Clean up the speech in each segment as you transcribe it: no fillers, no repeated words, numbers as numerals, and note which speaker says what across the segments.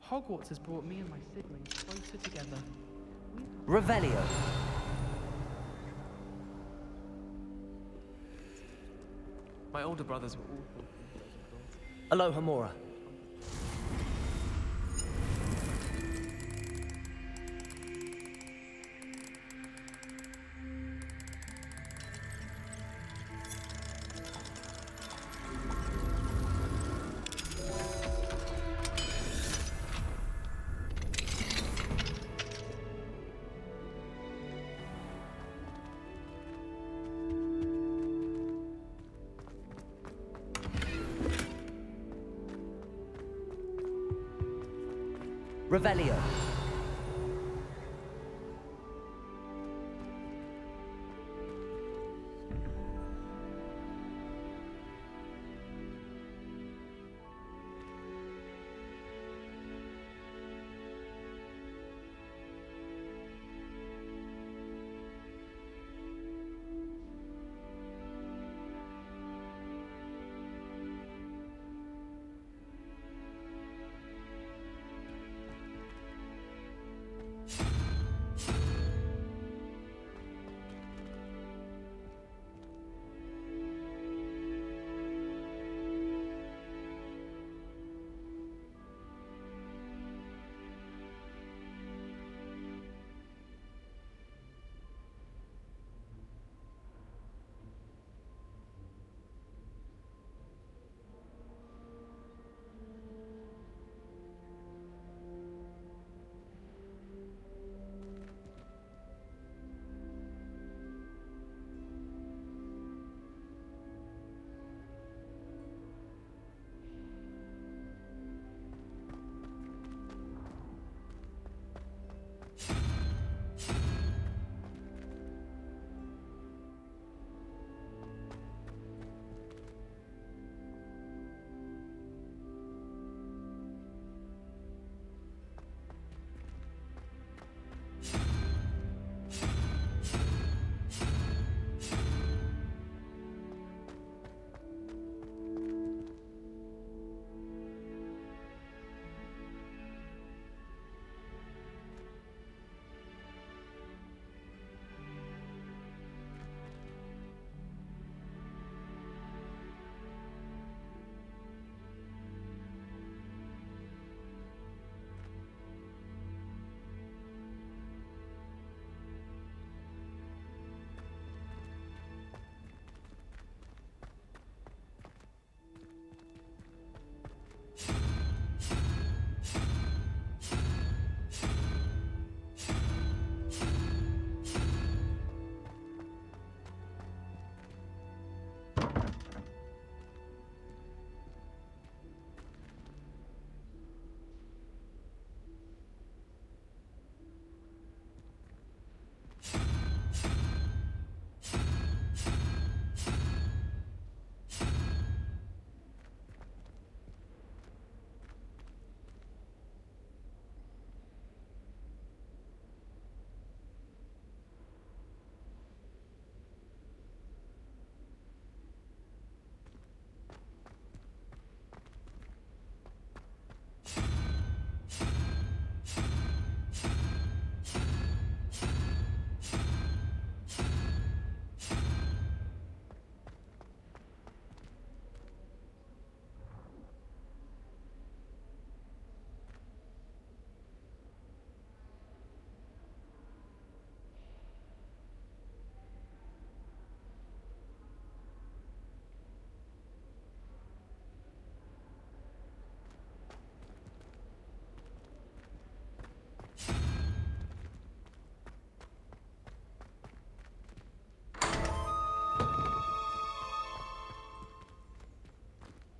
Speaker 1: Hogwarts has brought me and my siblings closer together.
Speaker 2: Revelio.
Speaker 3: My older brothers were all...
Speaker 2: Alohomora. Revelio.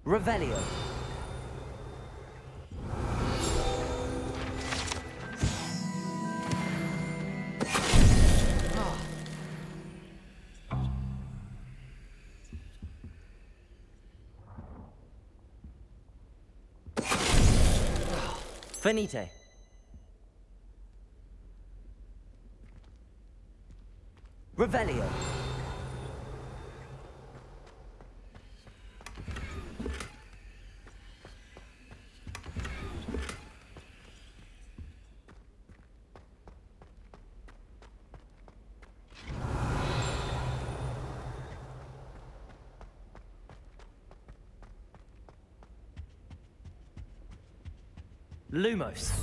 Speaker 2: Revelio. Finite. Revelio. Lumos.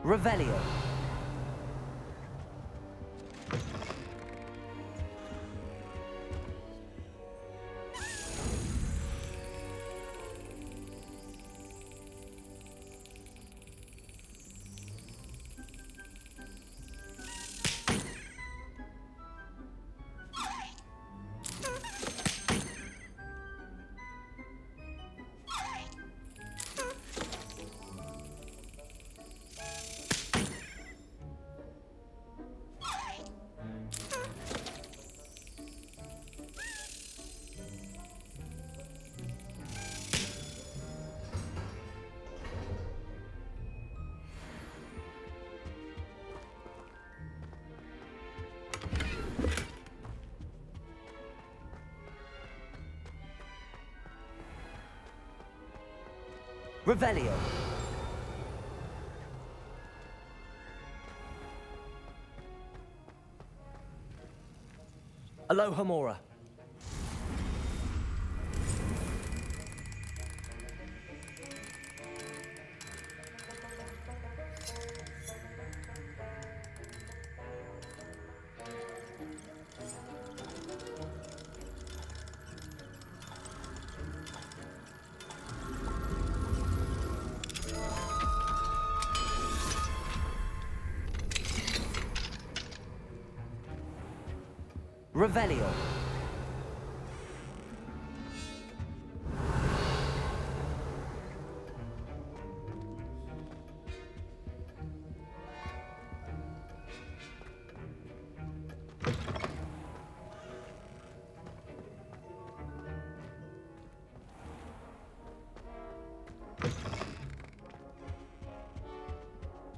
Speaker 2: Revelio. Revelio. Alohomora. Revelio.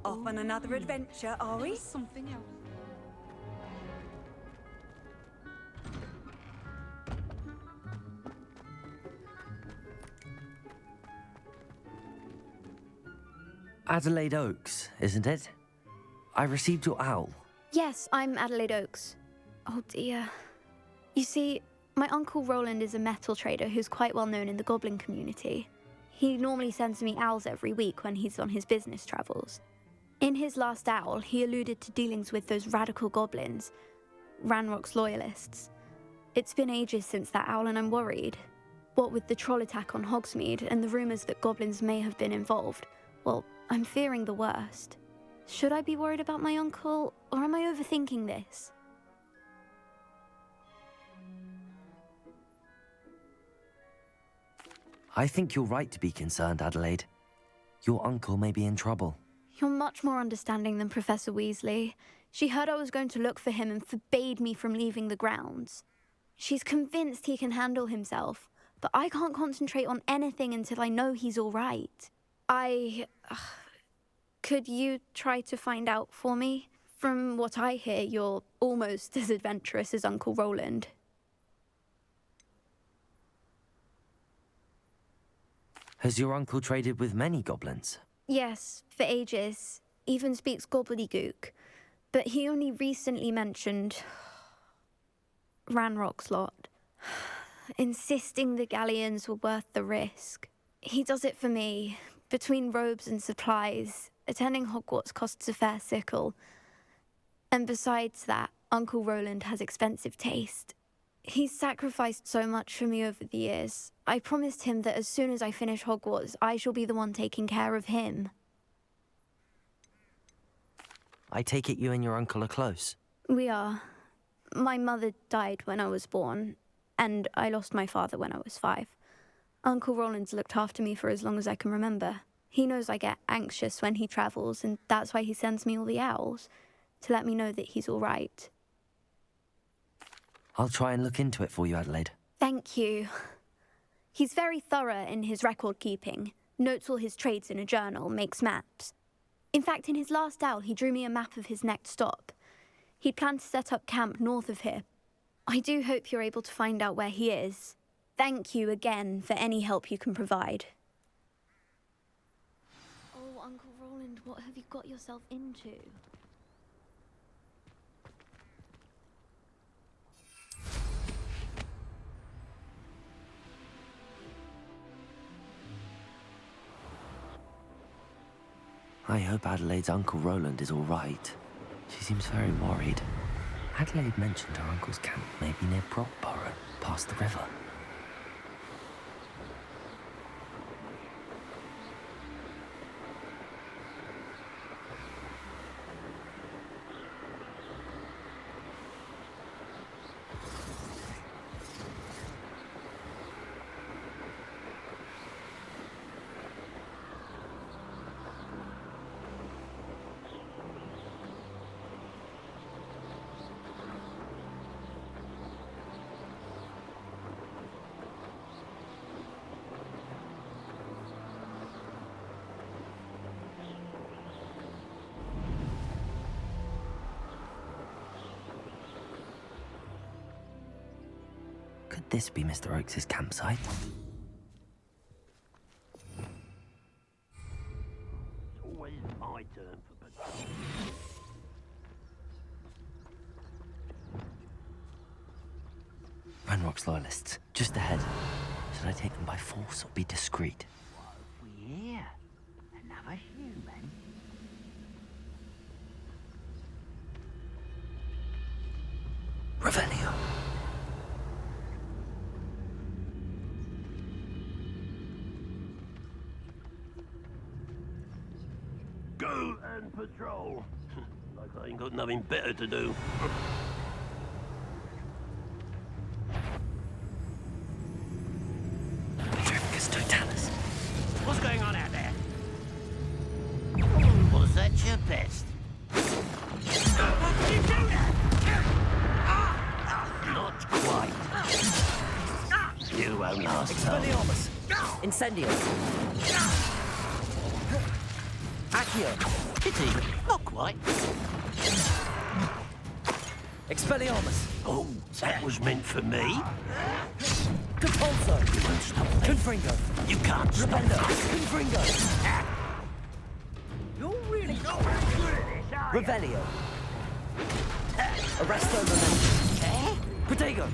Speaker 4: Off on another adventure, are we?
Speaker 1: Something else.
Speaker 2: Adelaide Oaks, isn't it? I received your owl.
Speaker 5: Yes, I'm Adelaide Oaks. Oh dear. You see, my uncle Roland is a metal trader who's quite well known in the goblin community. He normally sends me owls every week when he's on his business travels. In his last owl, he alluded to dealings with those radical goblins, Ranrock's loyalists. It's been ages since that owl and I'm worried. What with the troll attack on Hogsmeade and the rumours that goblins may have been involved, well, I'm fearing the worst. Should I be worried about my uncle, or am I overthinking this?
Speaker 2: I think you're right to be concerned, Adelaide. Your uncle may be in trouble.
Speaker 5: You're much more understanding than Professor Weasley. She heard I was going to look for him and forbade me from leaving the grounds. She's convinced he can handle himself, but I can't concentrate on anything until I know he's all right. Could you try to find out for me? From what I hear, you're almost as adventurous as Uncle Roland.
Speaker 2: Has your uncle traded with many goblins?
Speaker 5: Yes, for ages. Even speaks gobbledygook. But he only recently mentioned Ranrock's lot, insisting the galleons were worth the risk. He does it for me. Between robes and supplies, attending Hogwarts costs a fair sickle. And besides that, Uncle Roland has expensive taste. He's sacrificed so much for me over the years. I promised him that as soon as I finish Hogwarts, I shall be the one taking care of him.
Speaker 2: I take it you and your uncle are close.
Speaker 5: We are. My mother died when I was born, and I lost my father when I was 5. Uncle Roland's looked after me for as long as I can remember. He knows I get anxious when he travels, and that's why he sends me all the owls, to let me know that he's all right.
Speaker 2: I'll try and look into it for you, Adelaide.
Speaker 5: Thank you. He's very thorough in his record keeping, notes all his trades in a journal, makes maps. In fact, in his last owl, he drew me a map of his next stop. He'd planned to set up camp north of here. I do hope you're able to find out where he is. Thank you again for any help you can provide. Oh, Uncle Roland, what have you got yourself into?
Speaker 2: I hope Adelaide's Uncle Roland is all right. She seems very worried. Adelaide mentioned her uncle's camp may be near Brockborough, past the river. Could this be Mr. Oakes' campsite?
Speaker 6: It's always my turn for patrol.
Speaker 2: Ranrock's loyalists, just ahead. Should I take them by force or be discreet?
Speaker 6: What have we here? Another human?
Speaker 2: Revelio.
Speaker 6: Go and patrol. Like I ain't got nothing better to do.
Speaker 2: Trevicus Totalis.
Speaker 6: What's going on out there? Was that your best? How did you do that? Not quite. You won't last long.
Speaker 7: Expelliarmus! Incendio! Accio!
Speaker 6: Pity, not quite.
Speaker 7: Expelliarmus!
Speaker 6: Oh, that was meant for me.
Speaker 7: Compulso!
Speaker 6: You won't stop me.
Speaker 7: Confringo!
Speaker 6: You can't stop
Speaker 7: Rependo!
Speaker 6: me.
Speaker 7: Confringo!
Speaker 6: You're really not very good at this, are you?
Speaker 7: Revelio! Arresto Momentum! Protego!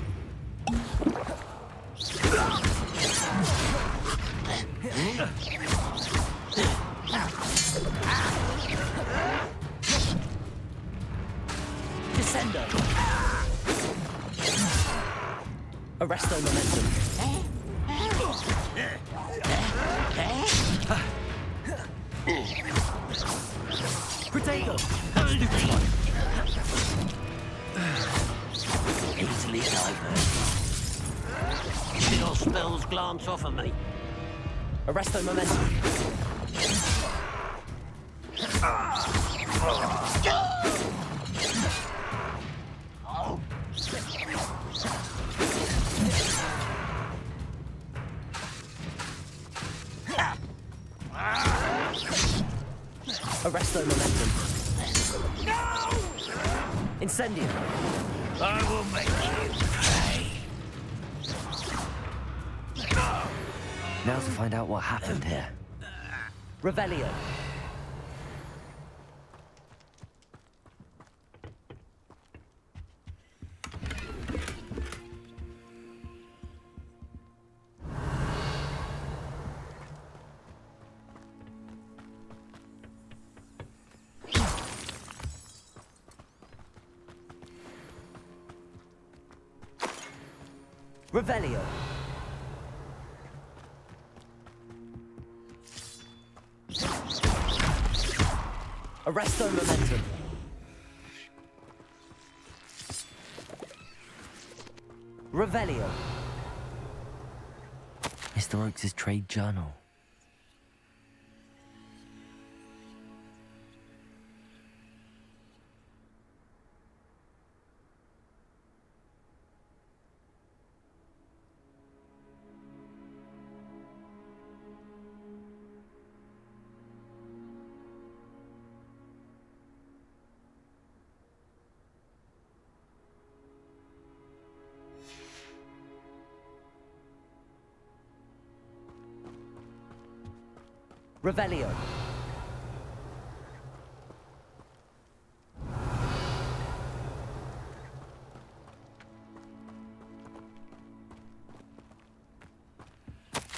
Speaker 7: Descendo! Arresto Momentum! Protego!
Speaker 6: Easily diverted. Did your spells glance off of me?
Speaker 7: Arresto Momentum! Arresto Momentum! Incendio!
Speaker 6: I will make you pay.
Speaker 2: Now to find out what happened here.
Speaker 7: Revelio! Revelio! Arresto Momentum! Revelio!
Speaker 2: Mr. Oakes' trade journal.
Speaker 7: Revelio.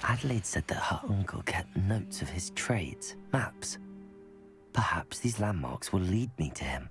Speaker 2: Adelaide said that her uncle kept notes of his trades, maps. Perhaps these landmarks will lead me to him.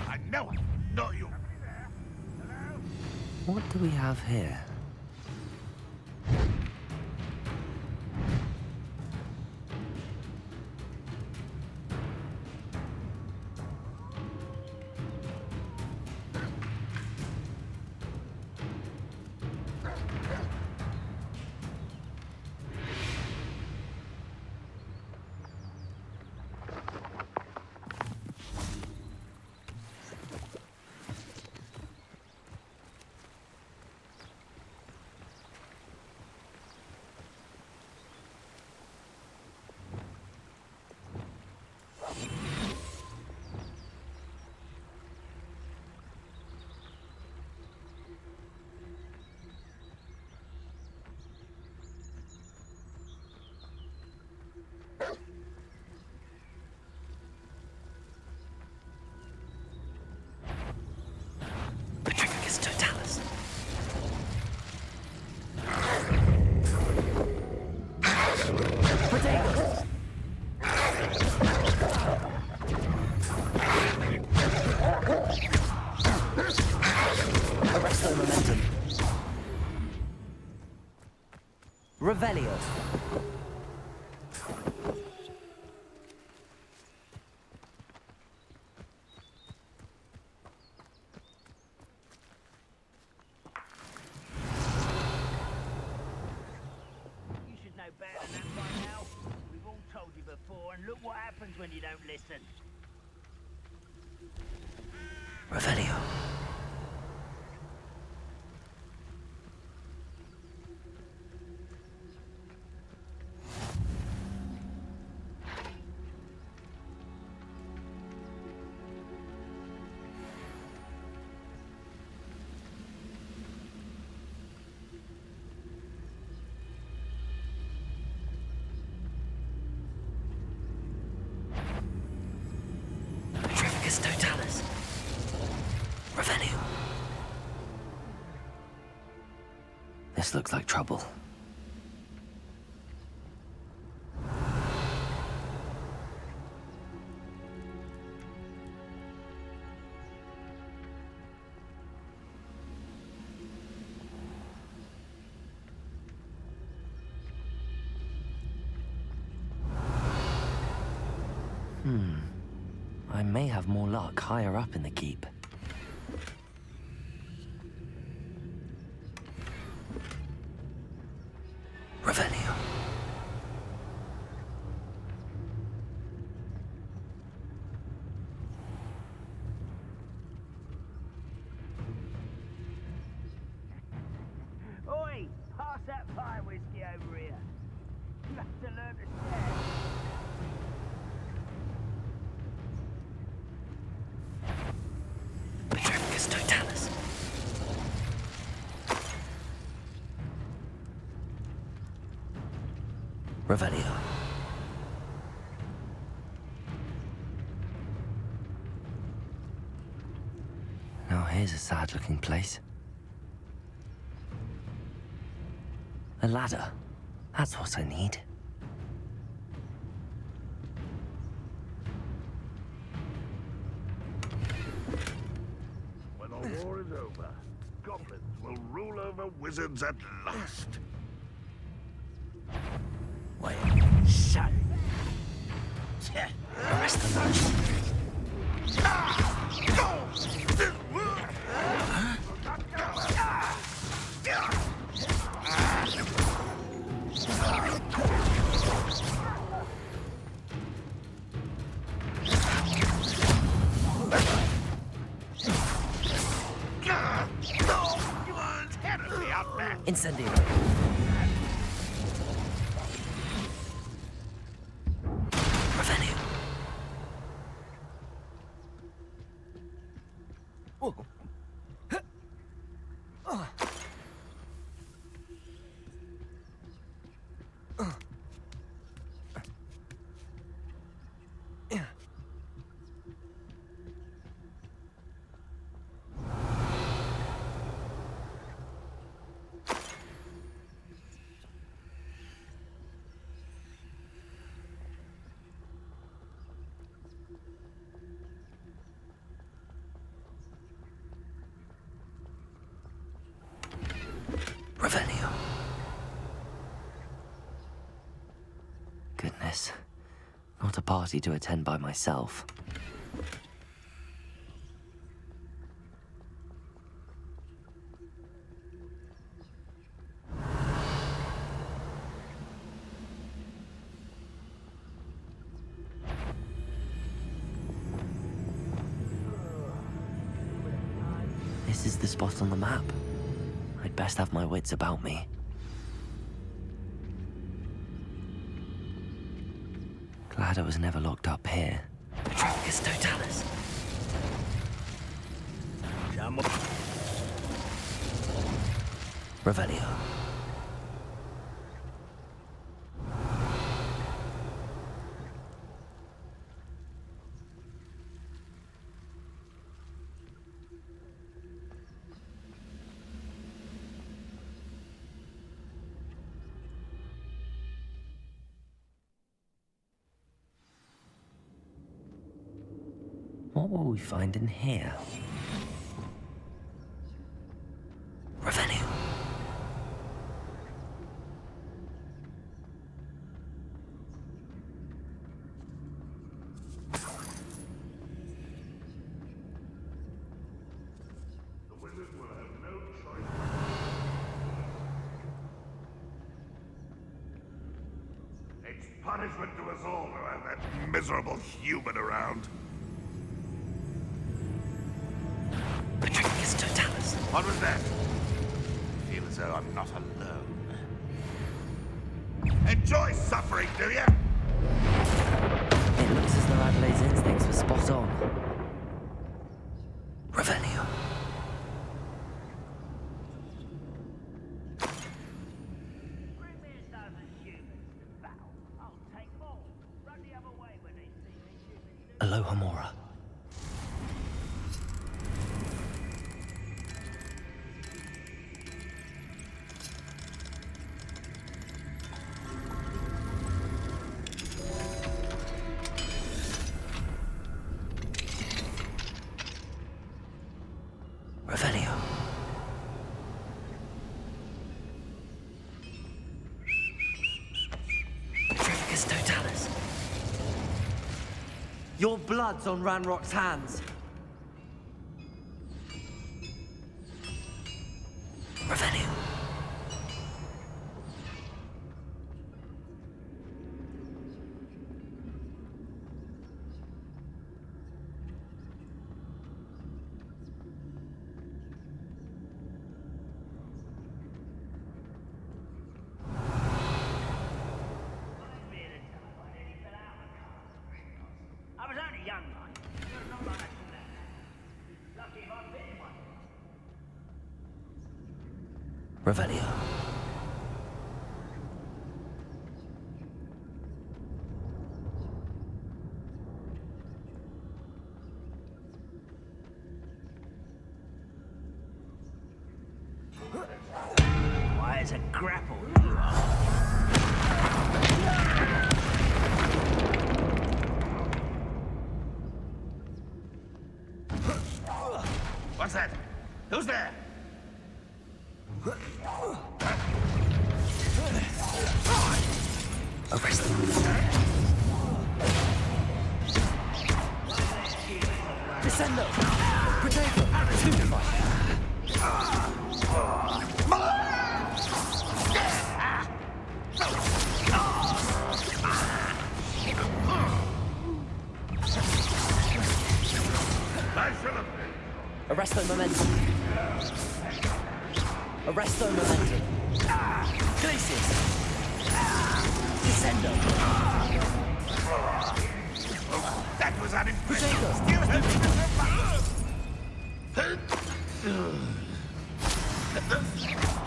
Speaker 8: I know it. Not you.
Speaker 2: What do we have here?
Speaker 7: Revelio.
Speaker 9: You should know better than that by now. We've all told you before, and look what happens when you don't listen.
Speaker 2: Revelio. Totalis. Revelio. This looks like trouble. I may have more luck higher up in the keep. Revelio.
Speaker 9: Oi! Pass that fire whiskey over here. You have to learn to share.
Speaker 2: Totalis. Revelio. Now here's a sad-looking place. A ladder. That's what I need.
Speaker 8: When the war is over, goblins will rule over wizards at last.
Speaker 2: Wait.
Speaker 9: Shut it.
Speaker 2: Arrest the merchant.
Speaker 7: Incendio.
Speaker 2: Revelio. party to attend by myself. This is the spot on the map. I'd best have my wits about me. Glad I was never locked up here. Petrocus Totalis. Revelio. What will we find in here? Revelio.
Speaker 8: The wizard will have no choice. It's punishment to us all to have that miserable human around.
Speaker 2: Petrocus Totalis.
Speaker 8: What was that? I feel as though I'm not alone. Enjoy suffering, do ya?
Speaker 2: It looks as though Adelaide's instincts were spot on. Revelio.
Speaker 9: Bring me a dozen humans to battle. I'll take more. Run the other way when they see me humans.
Speaker 2: Aloha Mora. Revelio. Petrocus Totalis.
Speaker 7: Your blood's on Ranrock's hands.
Speaker 2: Revelio.
Speaker 9: I was only young, like. Not like that. Lucky if I bit one.
Speaker 2: Revelio.
Speaker 9: Why, it's a grapple, you are.
Speaker 8: What's that? Who's there?
Speaker 2: Arrest them.
Speaker 7: Descendo! Protego!
Speaker 2: Arresto momentum. Arresto momentum. Glacius. Descendo.
Speaker 8: That was unimpressive.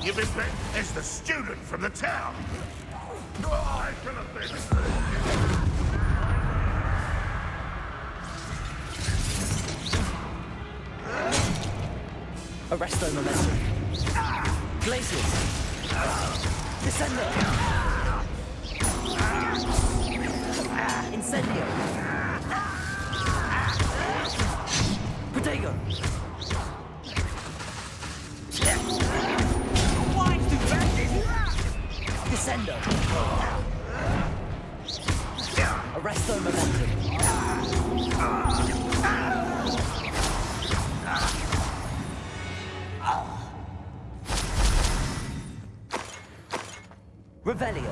Speaker 8: You've been bred as the student from the town. I shall have been.
Speaker 2: Arresto momentum. Glacius. Descendo. Incendio. Protego. Why do Descendo. Arresto momentum.
Speaker 7: Revelio.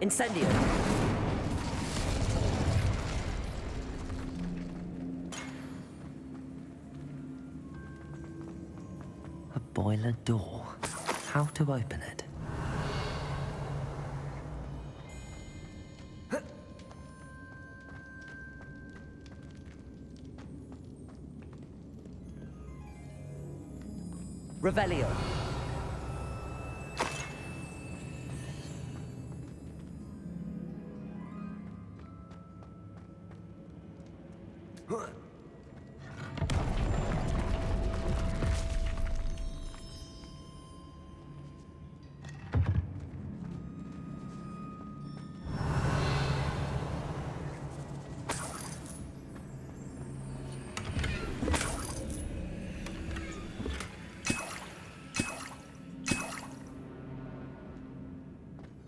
Speaker 7: Incendio.
Speaker 2: A boiler door. How to open it?
Speaker 7: Revelio.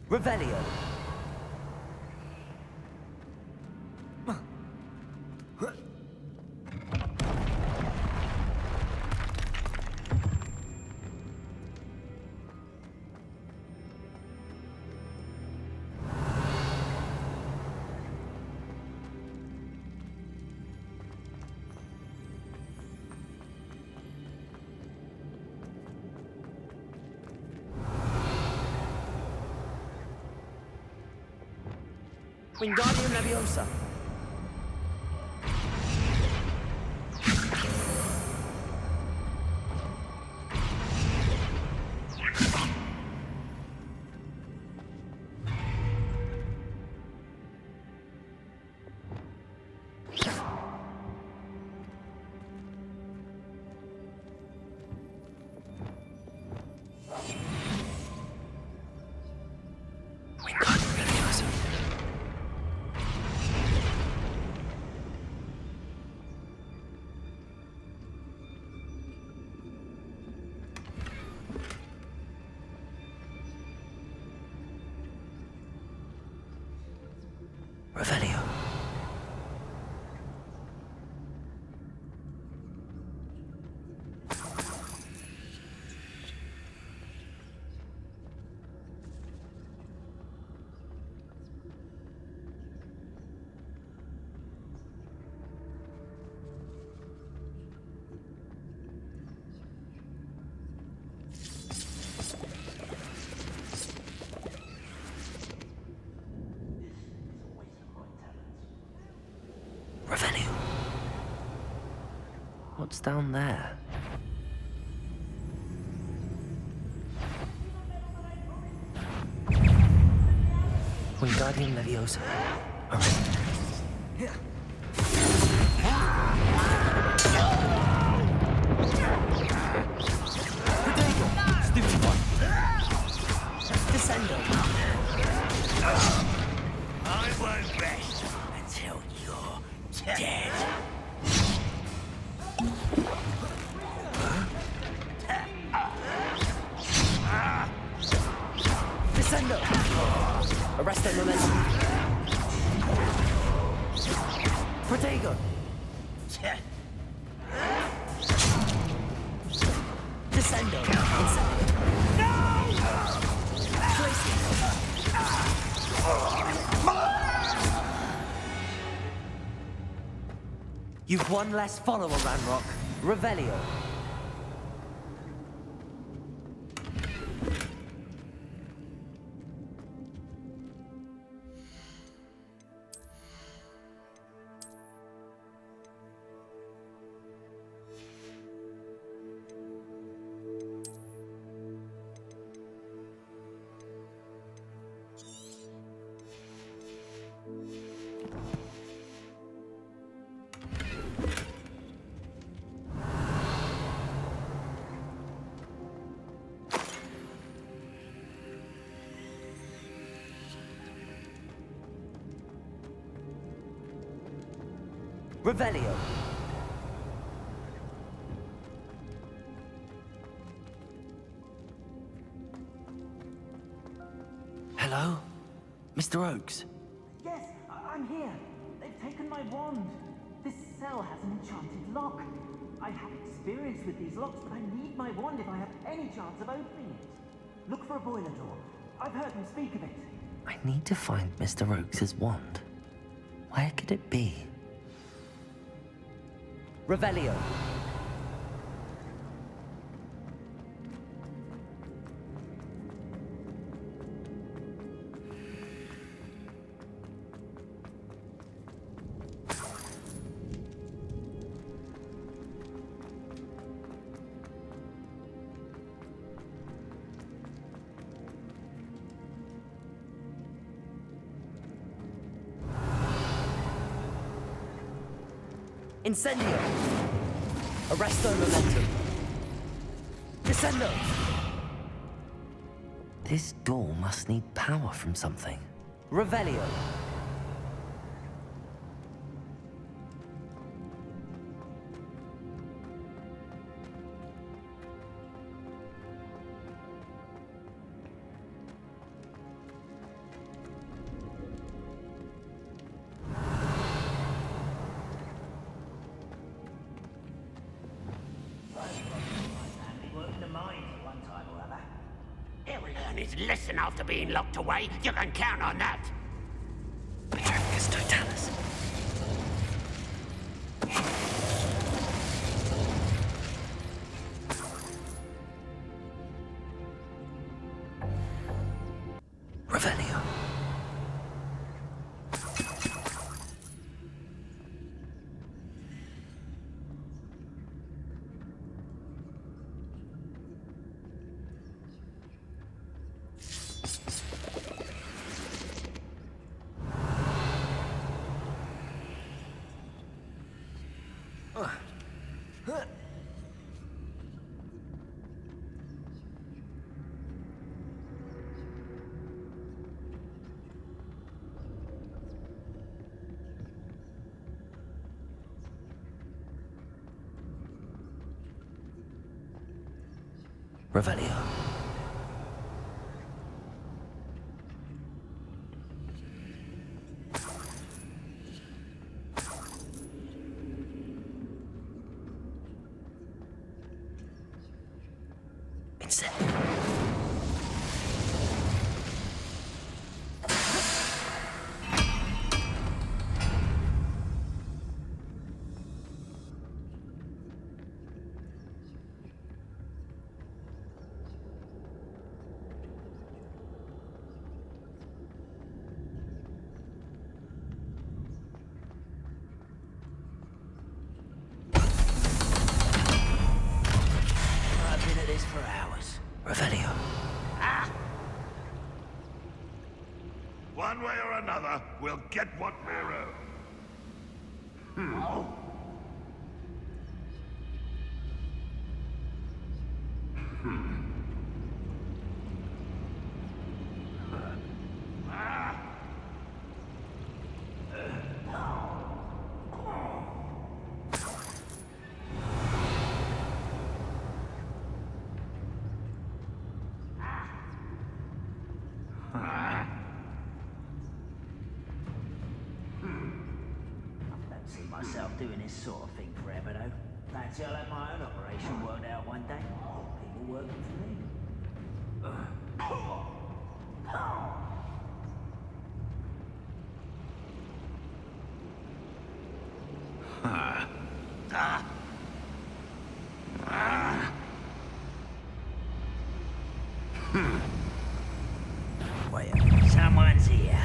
Speaker 7: Revelio. Wingardium Leviosa.
Speaker 2: Wingardium Leviosa. Revelio. Revelio. What's down there? Wingardium Leviosa.
Speaker 7: Protego. Stupid one. Descendo.
Speaker 6: I won't rest until you're dead.
Speaker 7: Descendo. Arresto momentum. Protego. Descendo. Incendio. You've one less follower, Ranrock. Revelio. Revelio.
Speaker 2: Mr. Oakes.
Speaker 10: Yes, I'm here. They've taken my wand. This cell has an enchanted lock. I have experience with these locks, but I need my wand if I have any chance of opening it. Look for a boiler door. I've heard them speak of it.
Speaker 2: I need to find Mr. Oakes' wand. Where could it be?
Speaker 7: Revelio. Incendio! Arresto momentum! Descendo!
Speaker 2: This door must need power from something.
Speaker 7: Revelio!
Speaker 6: He'll learn his lesson after being locked away. You can count on that.
Speaker 2: Petricus Totalis. Revelio. Revelio.
Speaker 6: I've been at this for hours.
Speaker 2: Revelio.
Speaker 8: One way or another, we'll get what we're owed.
Speaker 9: See myself doing this sort of thing forever, though. Fancy I'll have my own operation worked out one day. People working for me.
Speaker 6: Wait,
Speaker 9: Someone's here.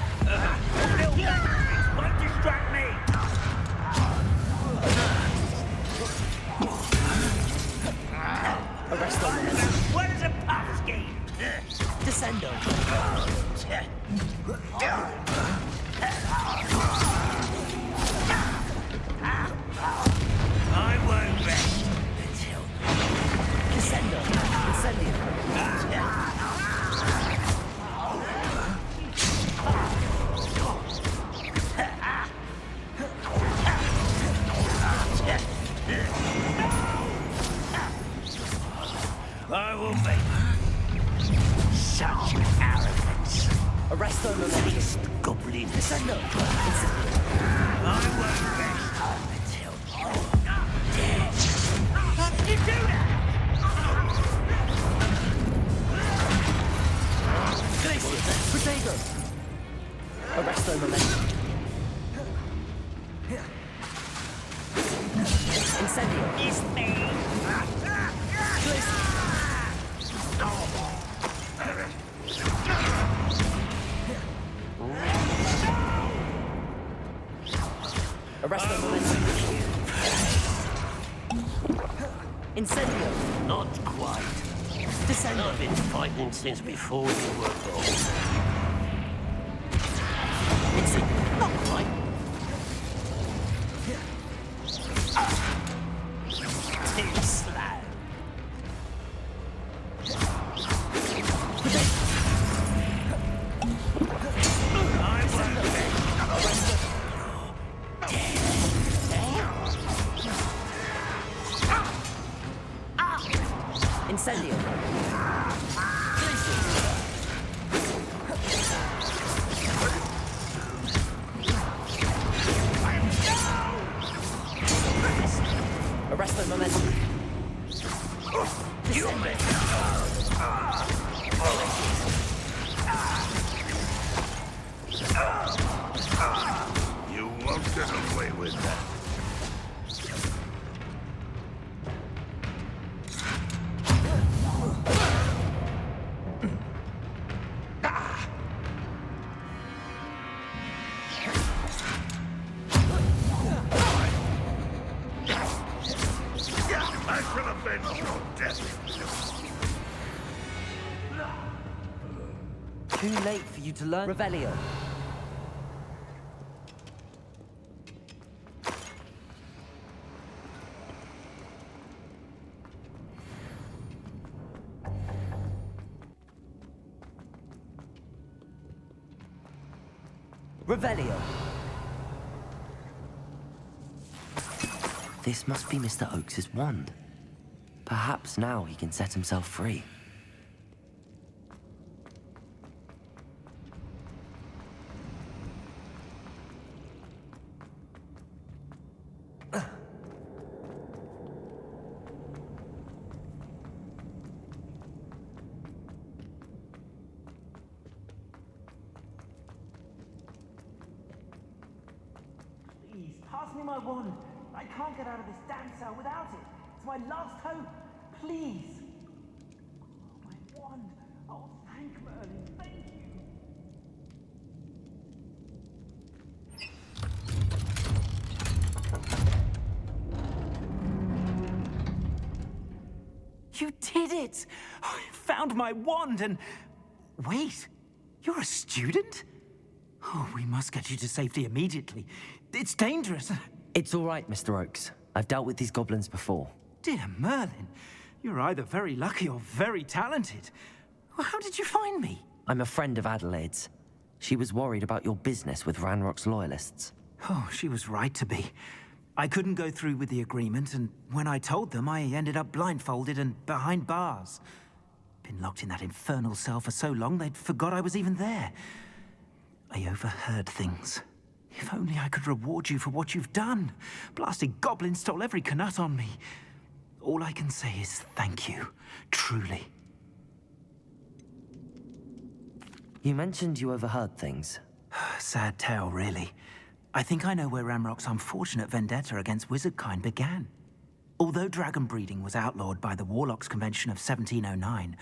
Speaker 9: Won't distract me.
Speaker 7: Arresto momentum!
Speaker 9: Where's a puff ski?
Speaker 7: Descendo!
Speaker 9: I won't rest until
Speaker 7: Descendo! Incendio!
Speaker 9: I will make such arrogance.
Speaker 7: Arresto momentum!
Speaker 6: readiness.
Speaker 7: Descendo!
Speaker 6: I won't rest until you're dead. How did you do that?
Speaker 7: Glacier! Potato! Arresto momentum. Incendio!
Speaker 6: It's me.
Speaker 7: Arresto momentum. Incendio!
Speaker 6: Not quite.
Speaker 7: Descendo!
Speaker 6: I've been fighting since before you were born.
Speaker 7: Incendio! Not quite.
Speaker 6: Too slow. I won't rest.
Speaker 7: Incendio! Arresto momentum.
Speaker 8: You won't get away with that. I shall avenge your death.
Speaker 7: Too late for you to learn. Revelio. Revelio.
Speaker 2: This must be Mr. Oakes's wand. Perhaps now he can set himself free.
Speaker 10: Please, pass me my wand. I can't get out of this damn cell without it. It's my last hope. Please. Oh, my wand. Oh, thank Merlin. Thank you. You did it! I found my wand and... Wait, you're a student? Oh, we must get you to safety immediately. It's dangerous.
Speaker 2: It's all right, Mr. Oakes. I've dealt with these goblins before.
Speaker 10: Dear Merlin, you're either very lucky or very talented. Well, how did you find me?
Speaker 2: I'm a friend of Adelaide's. She was worried about your business with Ranrock's loyalists.
Speaker 10: Oh, she was right to be. I couldn't go through with the agreement, and when I told them, I ended up blindfolded and behind bars. Been locked in that infernal cell for so long, they'd forgot I was even there. I overheard things. If only I could reward you for what you've done. Blasted goblins stole every canut on me. All I can say is thank you, truly.
Speaker 2: You mentioned you overheard things.
Speaker 10: Sad tale, really. I think I know where Ranrock's unfortunate vendetta against wizardkind began. Although dragon breeding was outlawed by the Warlocks Convention of 1709,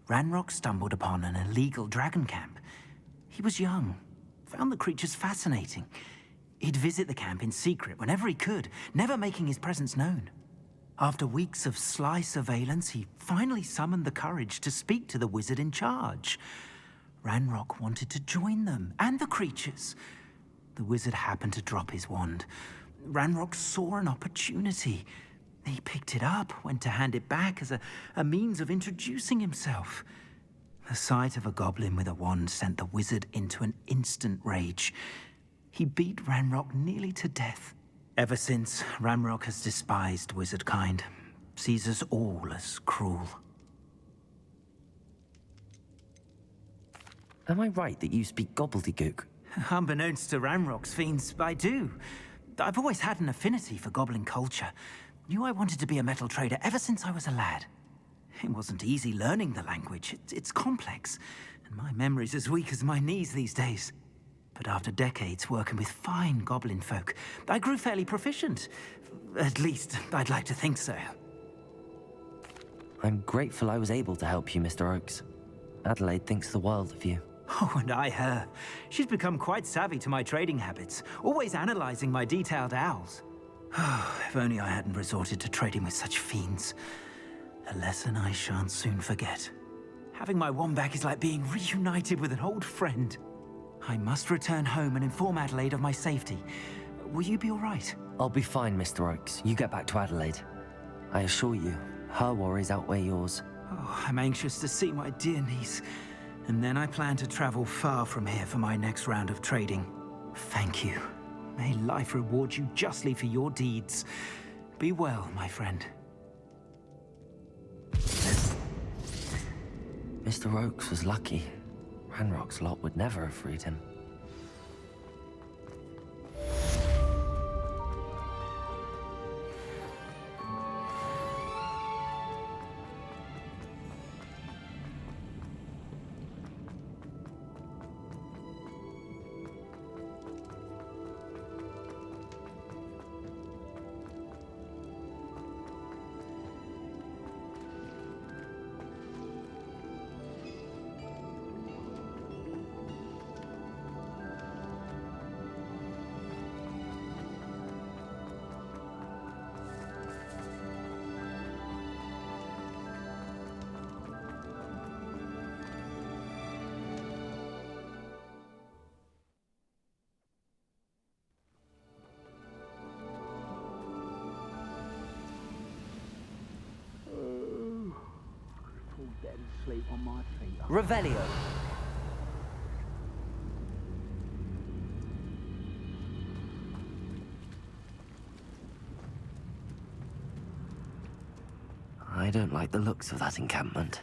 Speaker 10: Ranrock stumbled upon an illegal dragon camp. He was young, found the creatures fascinating. He'd visit the camp in secret whenever he could, never making his presence known. After weeks of sly surveillance, he finally summoned the courage to speak to the wizard in charge. Ranrock wanted to join them, and the creatures. The wizard happened to drop his wand. Ranrock saw an opportunity. He picked it up, went to hand it back as a means of introducing himself. The sight of a goblin with a wand sent the wizard into an instant rage. He beat Ranrock nearly to death. Ever since, Ranrock has despised wizardkind, sees us all as cruel.
Speaker 2: Am I right that you speak gobbledygook?
Speaker 10: Unbeknownst to Ranrock's fiends, I do. I've always had an affinity for goblin culture. Knew I wanted to be a metal trader ever since I was a lad. It wasn't easy learning the language. It's complex, and my memory's as weak as my knees these days. But after decades working with fine goblin folk, I grew fairly proficient. At least, I'd like to think so.
Speaker 2: I'm grateful I was able to help you, Mr. Oakes. Adelaide thinks the world of you.
Speaker 10: Oh, and I her. She's become quite savvy to my trading habits, always analyzing my detailed owls. If only I hadn't resorted to trading with such fiends. A lesson I shan't soon forget. Having my wand back is like being reunited with an old friend. I must return home and inform Adelaide of my safety. Will you be all right?
Speaker 2: I'll be fine, Mr. Oakes. You get back to Adelaide. I assure you, her worries outweigh yours.
Speaker 10: Oh, I'm anxious to see my dear niece. And then I plan to travel far from here for my next round of trading. Thank you. May life reward you justly for your deeds. Be well, my friend.
Speaker 2: Mr. Oakes was lucky. Ranrock's lot would never have freed him.
Speaker 10: Sleep on my feet.
Speaker 7: Revelio.
Speaker 2: I don't like the looks of that encampment.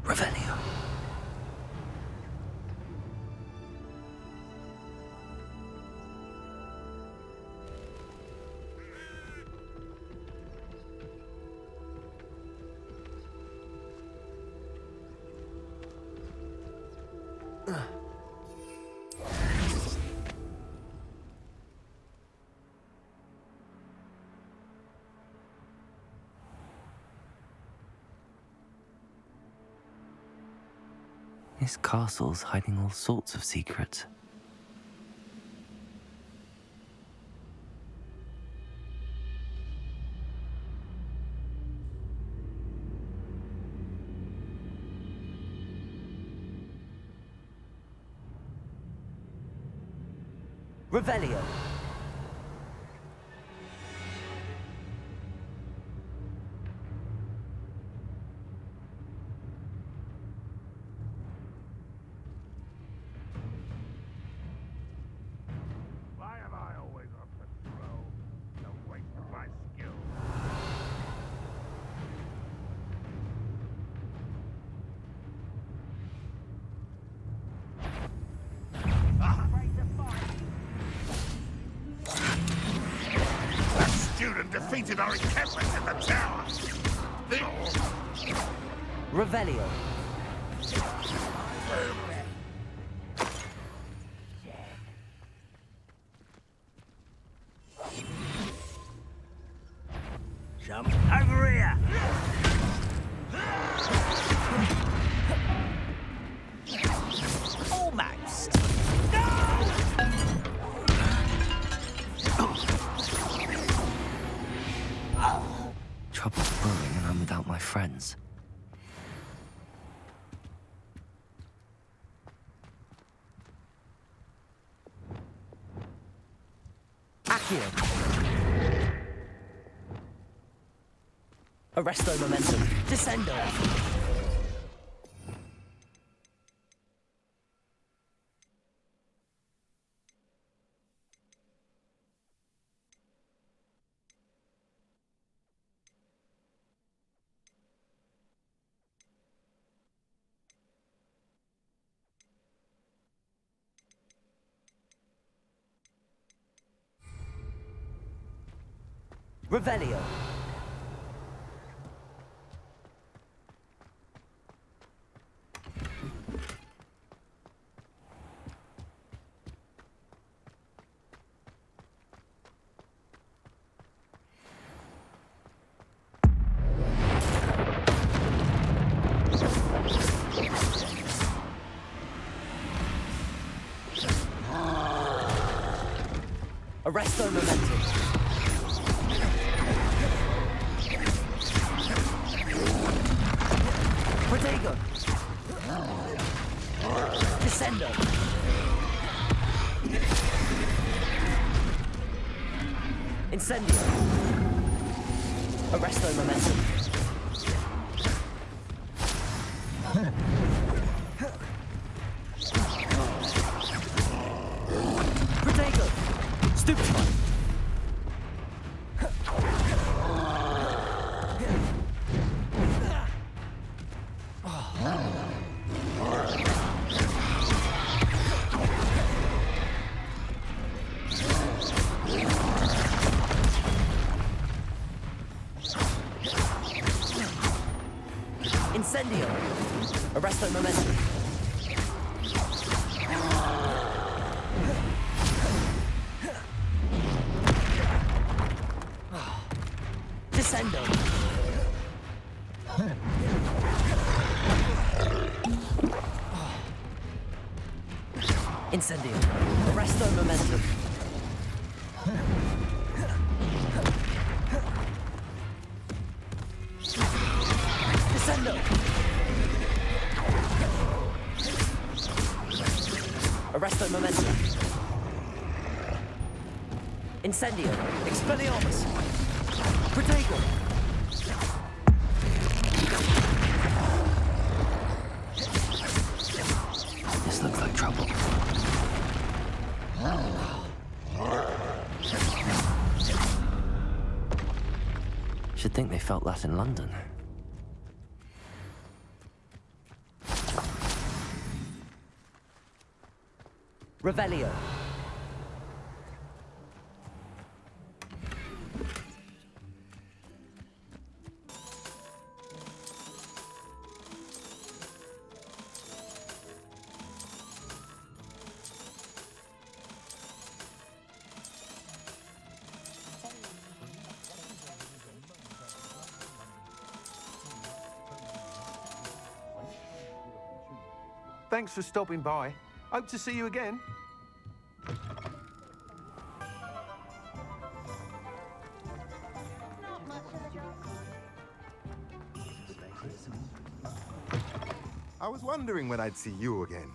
Speaker 2: Revelio. This castle's hiding all sorts of secrets.
Speaker 7: Revelio.
Speaker 8: Why am I always on patrol? No waste of my skill. That student defeated our encampment in the tower.
Speaker 7: Revelio.
Speaker 6: Jump over here!
Speaker 2: friends.
Speaker 7: Accio. Arresto momentum. Descendo. Revelio. Arresto momentum. Protego. Descendo. Incendio. Arresto momentum. Protego. Stupefy. Incendio. Arresto momentum. Descendo. Incendio. Arresto momentum. Descendo. Arresto momentum. Incendio. Expelliarmus. Protego.
Speaker 2: This looks like trouble. Should think they felt that in London.
Speaker 7: Revelio.
Speaker 11: Thanks for stopping by. Hope to see you again.
Speaker 8: I was wondering when I'd see you again.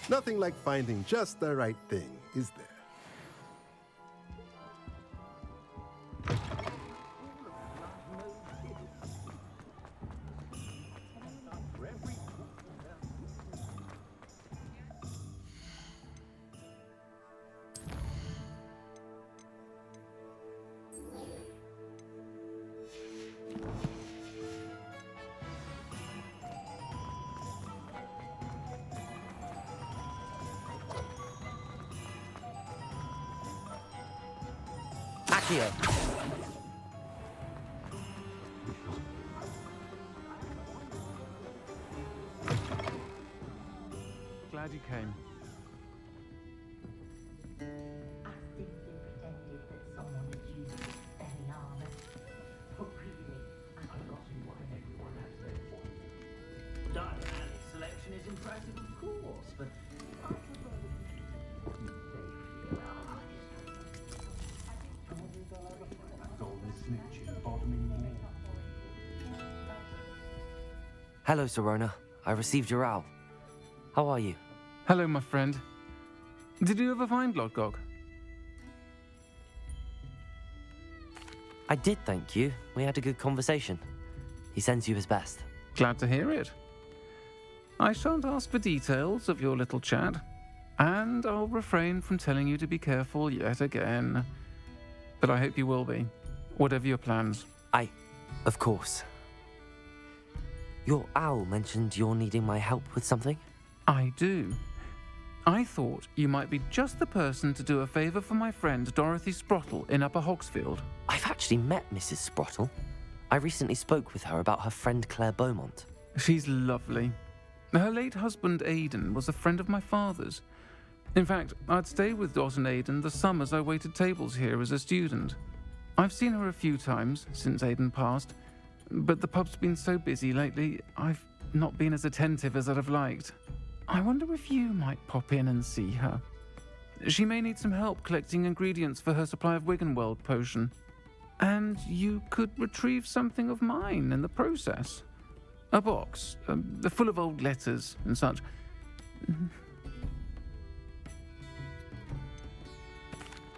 Speaker 8: Nothing like finding just the right thing, is there?
Speaker 2: Accio.
Speaker 11: Glad you came.
Speaker 9: I think they pretended that someone had used any armor. But really, I got what everyone has their point. Dynamic selection is impressive, of course, but I would rather be safe in our
Speaker 2: Hello, Sirona. I received your owl. How are you?
Speaker 12: Hello, my friend. Did you ever find Lodgok?
Speaker 2: I did, thank you. We had a good conversation. He sends you his best.
Speaker 12: Glad to hear it. I shan't ask for details of your little chat, and I'll refrain from telling you to be careful yet again. But I hope you will be, whatever your plans.
Speaker 2: Of course. Your owl mentioned you're needing my help with something?
Speaker 12: I do. I thought you might be just the person to do a favour for my friend Dorothy Sprottle in Upper Hogsfield.
Speaker 2: I've actually met Mrs. Sprottle. I recently spoke with her about her friend Claire Beaumont.
Speaker 12: She's lovely. Her late husband Aidan was a friend of my father's. In fact, I'd stay with Dot and Aidan the summers I waited tables here as a student. I've seen her a few times since Aidan passed, but the pub's been so busy lately, I've not been as attentive as I'd have liked. I wonder if you might pop in and see her. She may need some help collecting ingredients for her supply of Wiggenweld potion. And you could retrieve something of mine in the process. A box, full of old letters and such.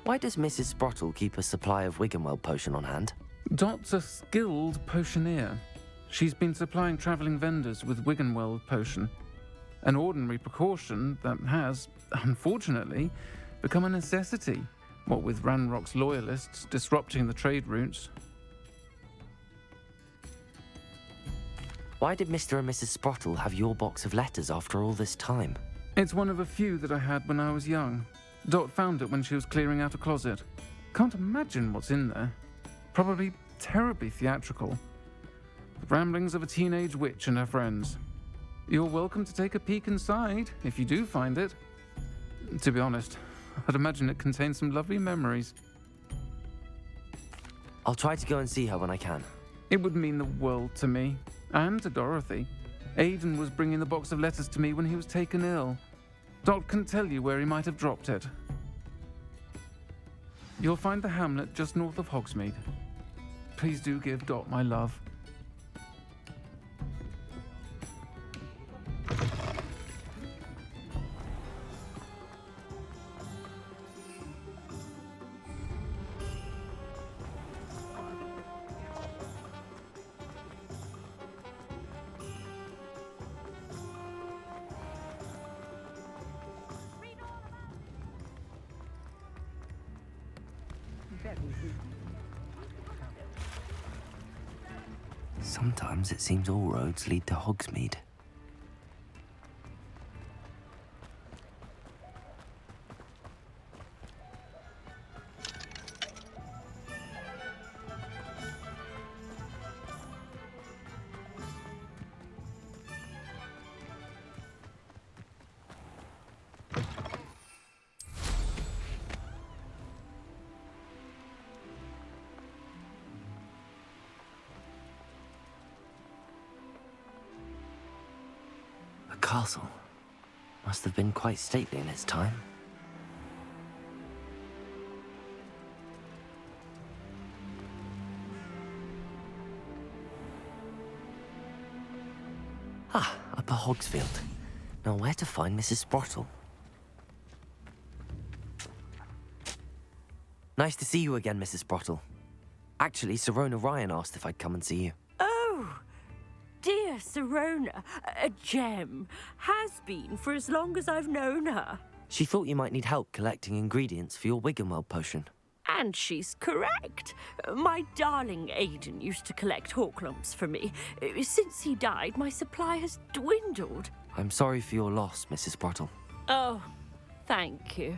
Speaker 2: Why does Mrs. Sprottle keep a supply of Wiggenweld potion on hand?
Speaker 12: Dot's a skilled potioneer. She's been supplying travelling vendors with Wiggenweld potion. An ordinary precaution that has, unfortunately, become a necessity, what with Ranrock's loyalists disrupting the trade routes.
Speaker 2: Why did Mr. and Mrs. Sprottle have your box of letters after all this time?
Speaker 12: It's one of a few that I had when I was young. Dot found it when she was clearing out a closet. Can't imagine what's in there. Probably terribly theatrical. The ramblings of a teenage witch and her friends. You're welcome to take a peek inside, if you do find it. To be honest, I'd imagine it contains some lovely memories.
Speaker 2: I'll try to go and see her when I can.
Speaker 12: It would mean the world to me, and to Dorothy. Aidan was bringing the box of letters to me when he was taken ill. Dot can tell you where he might have dropped it. You'll find the hamlet just north of Hogsmeade. Please do give Dot my love.
Speaker 2: Sometimes it seems all roads lead to Hogsmeade. Castle must have been quite stately in its time. Upper Hogsfield. Now where to find Mrs. Sprottle? Nice to see you again, Mrs. Sprottle. Actually, Sirona Ryan asked if I'd come and see you.
Speaker 13: Oh, dear Sirona, a gem. Has been for as long as I've known her.
Speaker 2: She thought you might need help collecting ingredients for your Wiggenweld potion.
Speaker 13: And she's correct. My darling Aidan used to collect Hawklumps for me. Since he died, my supply has dwindled.
Speaker 2: I'm sorry for your loss, Mrs. Sprottle.
Speaker 13: Oh, thank you.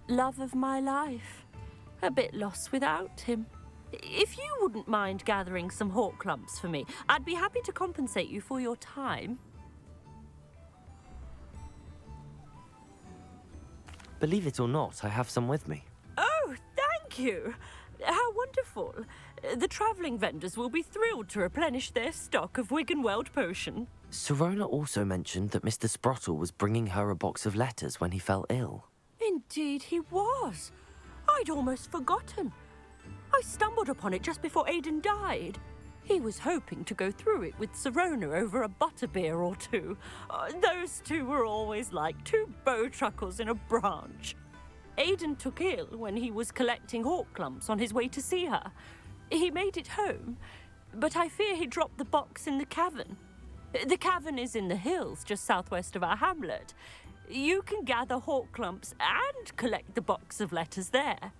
Speaker 13: Love of my life. A bit lost without him. If you wouldn't mind gathering some hawk clumps for me, I'd be happy to compensate you for your time.
Speaker 2: Believe it or not, I have some with me.
Speaker 13: Oh, thank you. How wonderful. The travelling vendors will be thrilled to replenish their stock of Wiggenweld potion.
Speaker 2: Sirona also mentioned that Mr. Sprottle was bringing her a box of letters when he fell ill.
Speaker 13: Indeed he was. I'd almost forgotten. I stumbled upon it just before Aidan died. He was hoping to go through it with Sirona over a butterbeer or two. Those two were always like two bowtruckles in a branch. Aidan took ill when he was collecting hawk clumps on his way to see her. He made it home, but I fear he dropped the box in the cavern. The cavern is in the hills just southwest of our hamlet. You can gather hawk clumps and collect the box of letters there.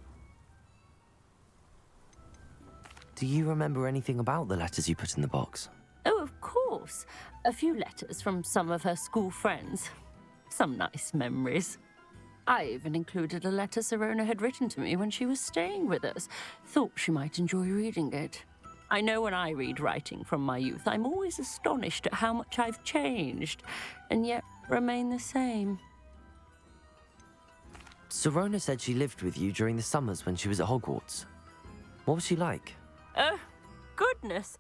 Speaker 2: Do you remember anything about the letters you put in the box?
Speaker 13: Oh, of course. A few letters from some of her school friends. Some nice memories. I even included a letter Sirona had written to me when she was staying with us. Thought she might enjoy reading it. I know when I read writing from my youth, I'm always astonished at how much I've changed, and yet remain the same.
Speaker 2: Sirona said she lived with you during the summers when she was at Hogwarts. What was she like?
Speaker 13: Oh, goodness.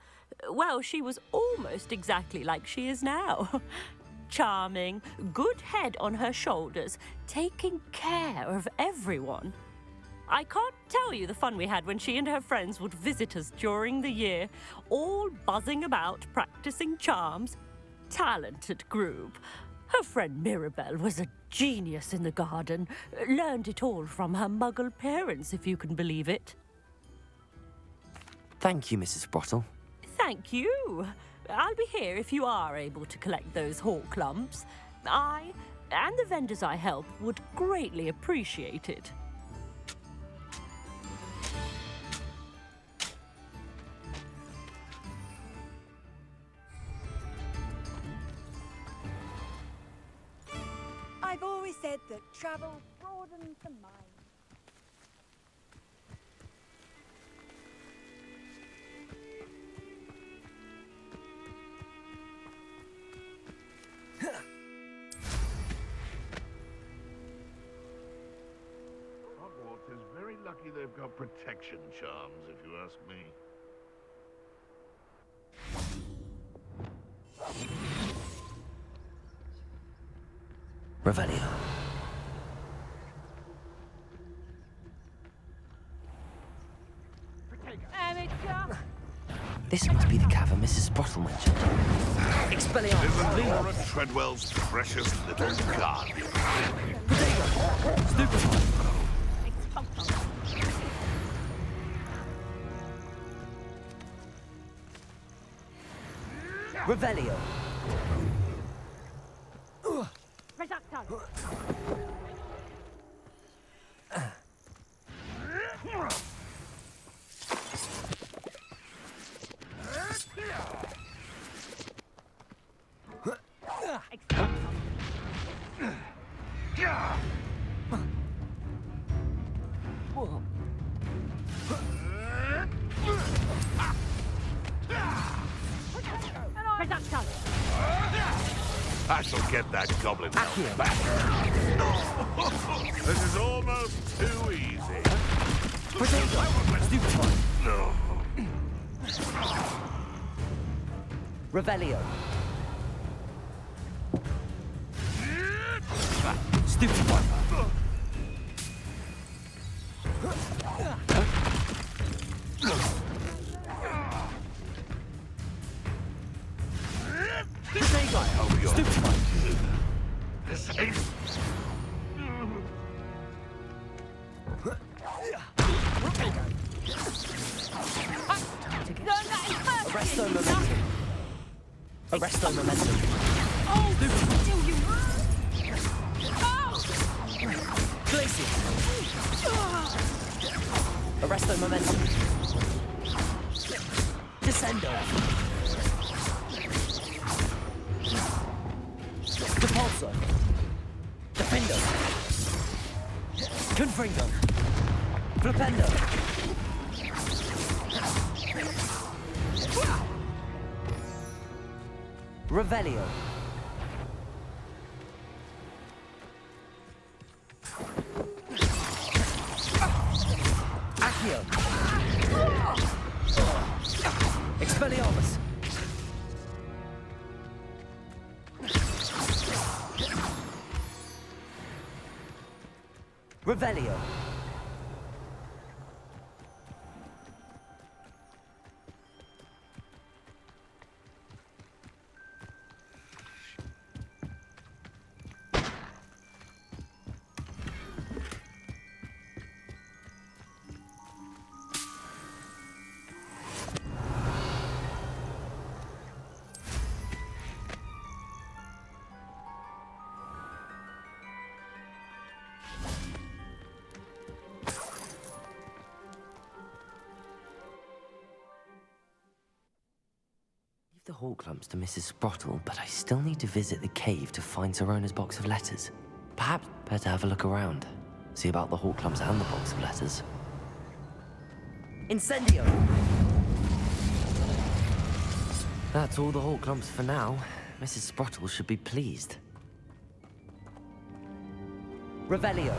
Speaker 13: Well, she was almost exactly like she is now. Charming, good head on her shoulders, taking care of everyone. I can't tell you the fun we had when she and her friends would visit us during the year, all buzzing about, practicing charms. Talented group. Her friend Mirabelle was a genius in the garden. Learned it all from her muggle parents, if you can believe it.
Speaker 2: Thank you, Mrs. Sprottle.
Speaker 13: Thank you. I'll be here if you are able to collect those hawk clumps. I, and the vendors I help, would greatly appreciate it.
Speaker 4: I've always said that travel broadens the mind.
Speaker 8: Hogwarts is very lucky they've got protection charms, if you ask me.
Speaker 2: Revelio. This must be the cavern Mrs. Sprottle mentioned.
Speaker 8: Isn't Laura Treadwell's precious little guardian?
Speaker 7: Revelio.
Speaker 8: I shall get that goblin help back. This is almost too easy. No.
Speaker 7: Revelio. Stupid one.
Speaker 8: Stupid one.
Speaker 7: Arresto momentum. Arresto momentum. Glacius. Arresto momentum. Descendo. Depulso. Defendo. Confringo. Flipendo. Revelio. Accio. Expelliarmus. Revelio.
Speaker 2: The hawk lumps to Mrs. Sprottle, but I still need to visit the cave to find Sirona's box of letters. Perhaps better have a look around. See about the hawk lumps and the box of letters.
Speaker 7: Incendio.
Speaker 2: That's all the hawk lumps for now. Mrs. Sprottle should be pleased.
Speaker 7: Revelio.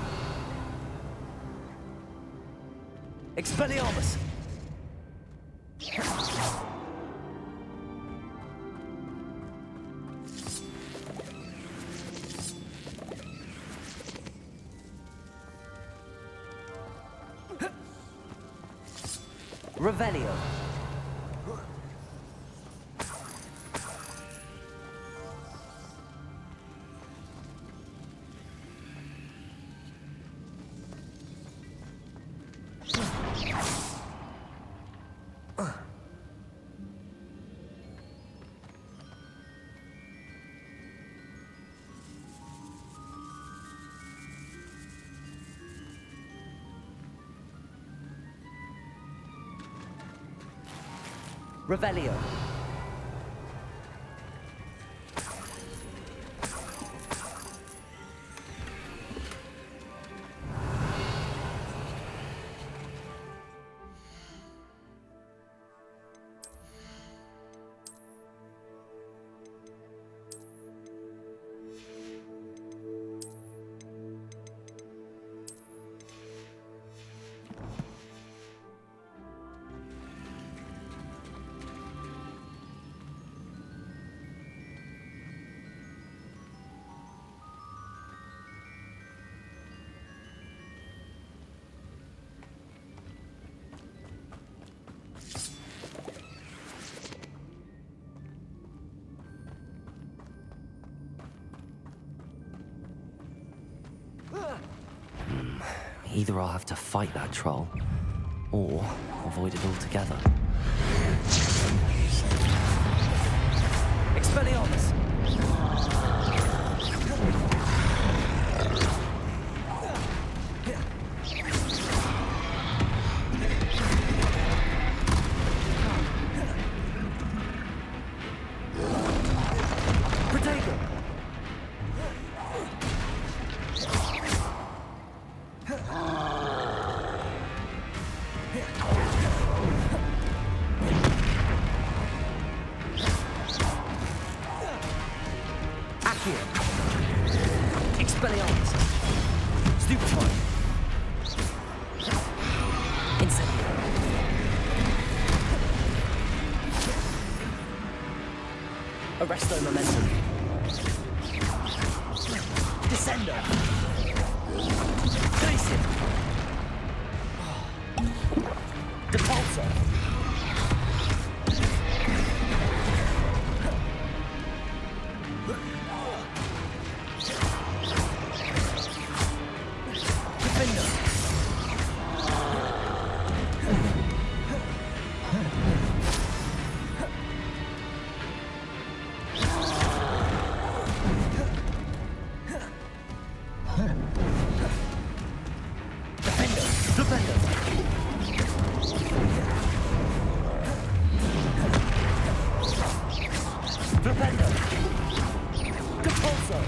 Speaker 7: Expelliarmus. Revelio. Revelio.
Speaker 2: Either I'll have to fight that troll, or avoid it altogether.
Speaker 7: Expelliarmus. Protego. Expelliarmus. Stupefy. Incendio. Arresto momentum. Descendo. Glacium. Depulso. Depulso.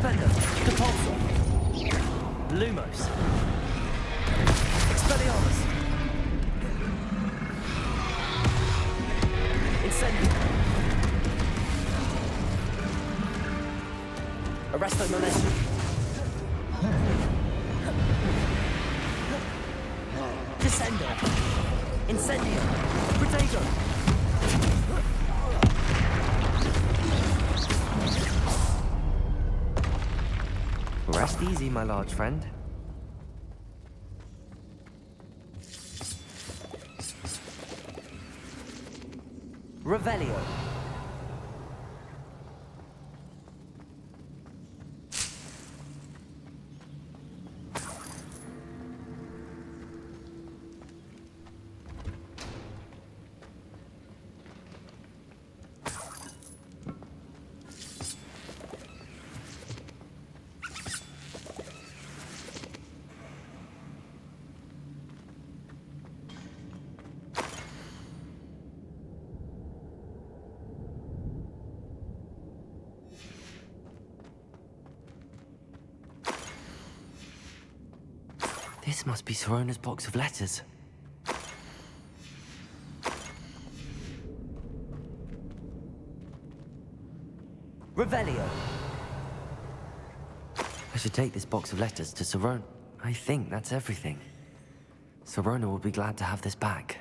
Speaker 7: Stupendo. Compulsor. Lumos. Expelliarmus. Incendio. Arresto Momentum. Descendo. Incendio. Protego.
Speaker 2: Rest easy, my large friend.
Speaker 7: Revelio.
Speaker 2: This must be Sirona's box of letters.
Speaker 7: Revelio.
Speaker 2: I should take this box of letters to Sirona. I think that's everything. Sirona will be glad to have this back.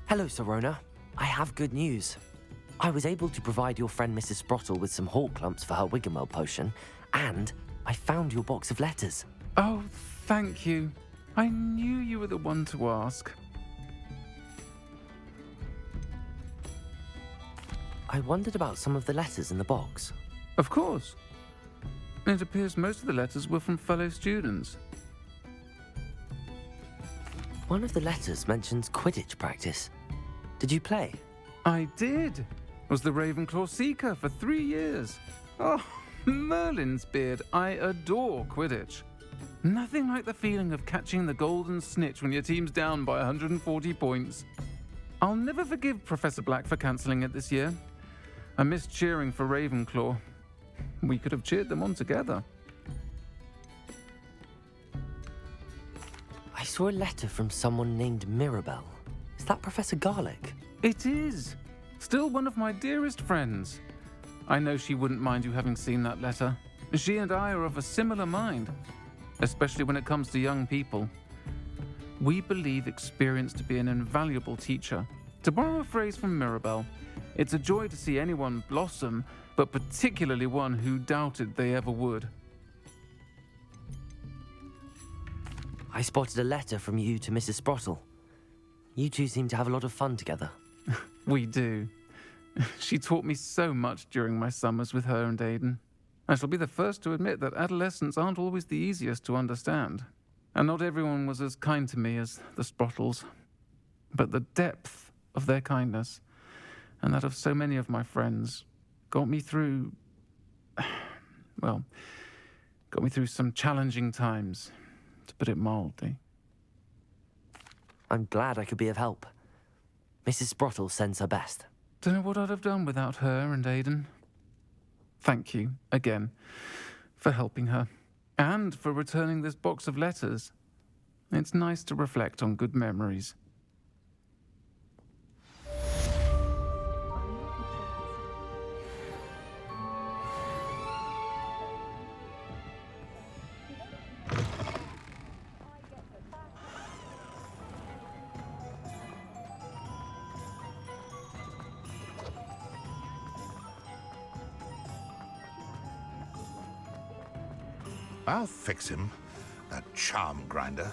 Speaker 2: Hello, Sirona. I have good news. I was able to provide your friend Mrs. Sprottle with some hawk clumps for her Wiggenweld potion, and I found your box of letters.
Speaker 12: Oh, thank you. I knew you were the one to ask.
Speaker 2: I wondered about some of the letters in the box.
Speaker 12: Of course. It appears most of the letters were from fellow students.
Speaker 2: One of the letters mentions Quidditch practice. Did you play?
Speaker 12: I did. Was the Ravenclaw Seeker for 3 years. Oh, Merlin's beard. I adore Quidditch. Nothing like the feeling of catching the golden snitch when your team's down by 140 points. I'll never forgive Professor Black for cancelling it this year. I missed cheering for Ravenclaw. We could have cheered them on together.
Speaker 2: I saw a letter from someone named Mirabelle. Is that Professor Garlick?
Speaker 12: It is. Still one of my dearest friends. I know she wouldn't mind you having seen that letter. She and I are of a similar mind, especially when it comes to young people. We believe experience to be an invaluable teacher. To borrow a phrase from Mirabelle, it's a joy to see anyone blossom, but particularly one who doubted they ever would.
Speaker 2: I spotted a letter from you to Mrs. Sprottle. You two seem to have a lot of fun together.
Speaker 12: We do. She taught me so much during my summers with her and Aidan. I shall be the first to admit that adolescents aren't always the easiest to understand. And not everyone was as kind to me as the Sprottles. But the depth of their kindness, and that of so many of my friends, got me through... well, got me through some challenging times, to put it mildly.
Speaker 2: I'm glad I could be of help. Mrs. Sprottle sends her best.
Speaker 12: Don't know what I'd have done without her and Aidan. Thank you, again, for helping her, and for returning this box of letters. It's nice to reflect on good memories.
Speaker 8: I'll fix him, that charm grinder.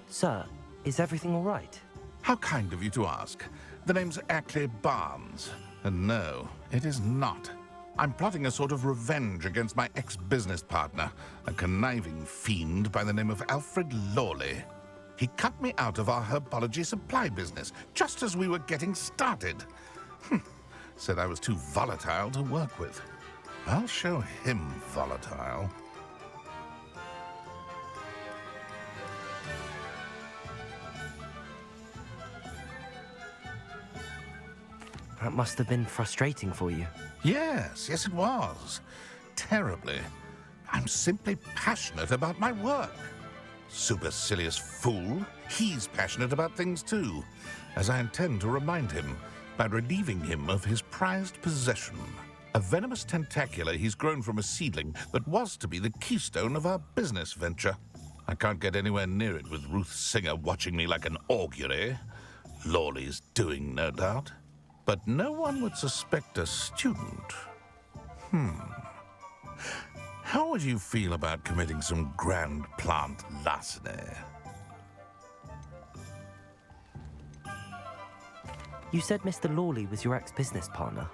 Speaker 2: Sir, is everything all right?
Speaker 8: How kind of you to ask. The name's Ackley Barnes. And no, it is not. I'm plotting a sort of revenge against my ex-business partner, a conniving fiend by the name of Alfred Lawley. He cut me out of our herbology supply business, just as we were getting started. Said I was too volatile to work with. I'll show him volatile.
Speaker 2: That must have been frustrating for you.
Speaker 8: Yes, it was. Terribly. I'm simply passionate about my work. Supercilious fool. He's passionate about things too, as I intend to remind him by relieving him of his prized possession. A venomous tentacular he's grown from a seedling that was to be the keystone of our business venture. I can't get anywhere near it with Ruth Singer watching me like an augury. Lawley's doing, no doubt. But no one would suspect a student. How would you feel about committing some grand plant larceny?
Speaker 2: You said Mr. Lawley was your ex-business partner.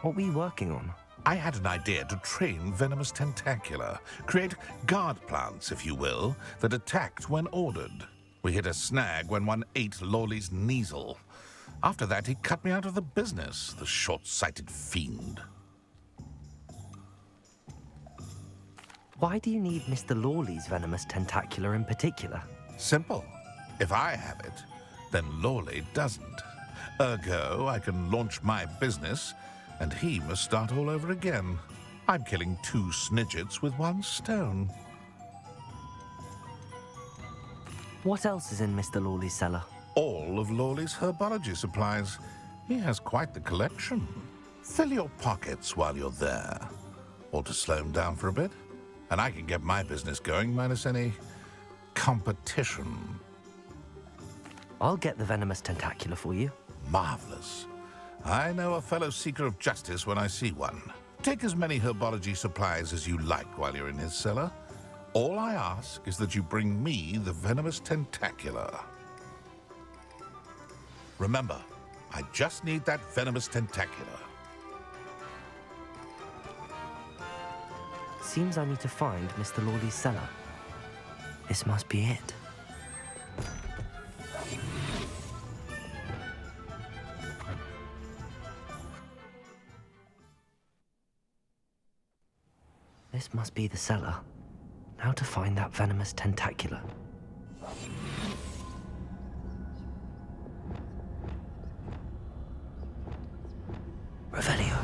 Speaker 2: What were you working on?
Speaker 8: I had an idea to train venomous tentacula, create guard plants, if you will, that attacked when ordered. We hit a snag when one ate Lawley's Kneasel. After that, he cut me out of the business, the short-sighted fiend.
Speaker 2: Why do you need Mr. Lawley's venomous tentacular in particular?
Speaker 8: Simple. If I have it, then Lawley doesn't. Ergo, I can launch my business, and he must start all over again. I'm killing 2 snidgets with 1 stone.
Speaker 2: What else is in Mr. Lawley's cellar?
Speaker 8: All of Lawley's herbology supplies. He has quite the collection. Fill your pockets while you're there. Or to slow him down for a bit. And I can get my business going minus any competition.
Speaker 2: I'll get the venomous tentacular for you.
Speaker 8: Marvelous. I know a fellow seeker of justice when I see one. Take as many herbology supplies as you like while you're in his cellar. All I ask is that you bring me the venomous tentacular. Remember, I just need that venomous tentacular.
Speaker 2: Seems I need to find Mr. Lawley's cellar. This must be it. This must be the cellar. Now to find that venomous tentacular. Revelio.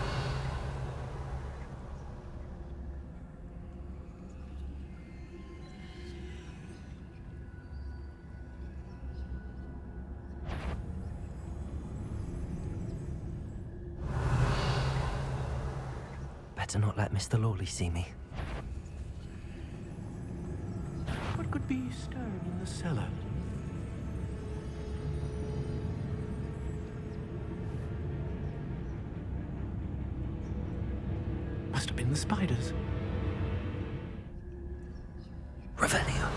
Speaker 2: Better not let Mr. Lawley see me.
Speaker 6: What could be stirring in the cellar? Must have been the spiders.
Speaker 2: Revelio.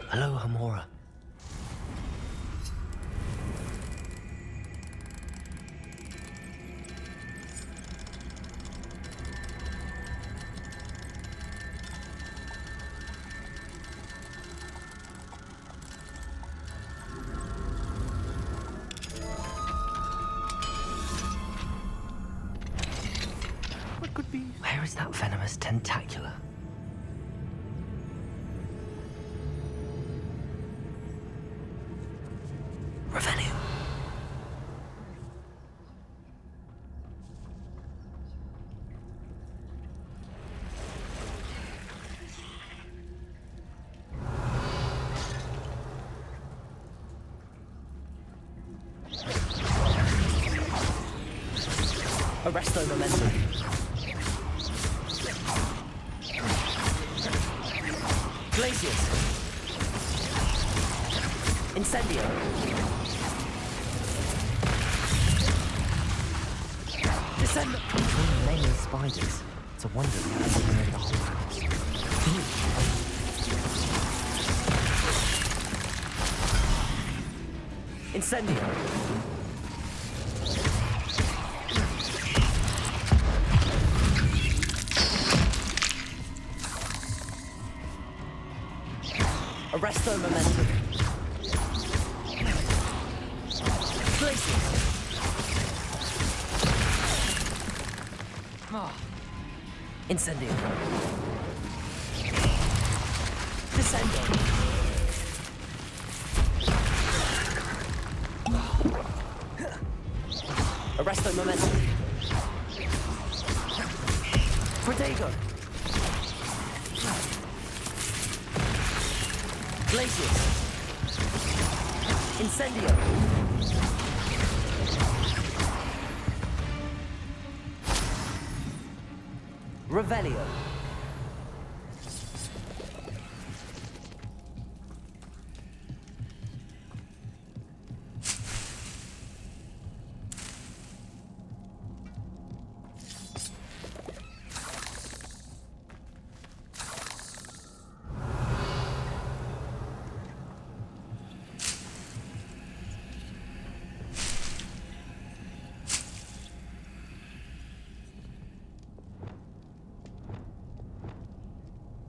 Speaker 2: Hello, Hamora. Where is that venomous tentacula? Revelio.
Speaker 7: Arresto momentum. Glacius. Incendio. Descend.
Speaker 2: Many spiders. It's a wonder they haven't taken over the whole house.
Speaker 7: Incendio. Arresto momentum. Glacius. Incendio. Descendo. Arresto momentum. Protego. Glacius. Incendio. Revelio.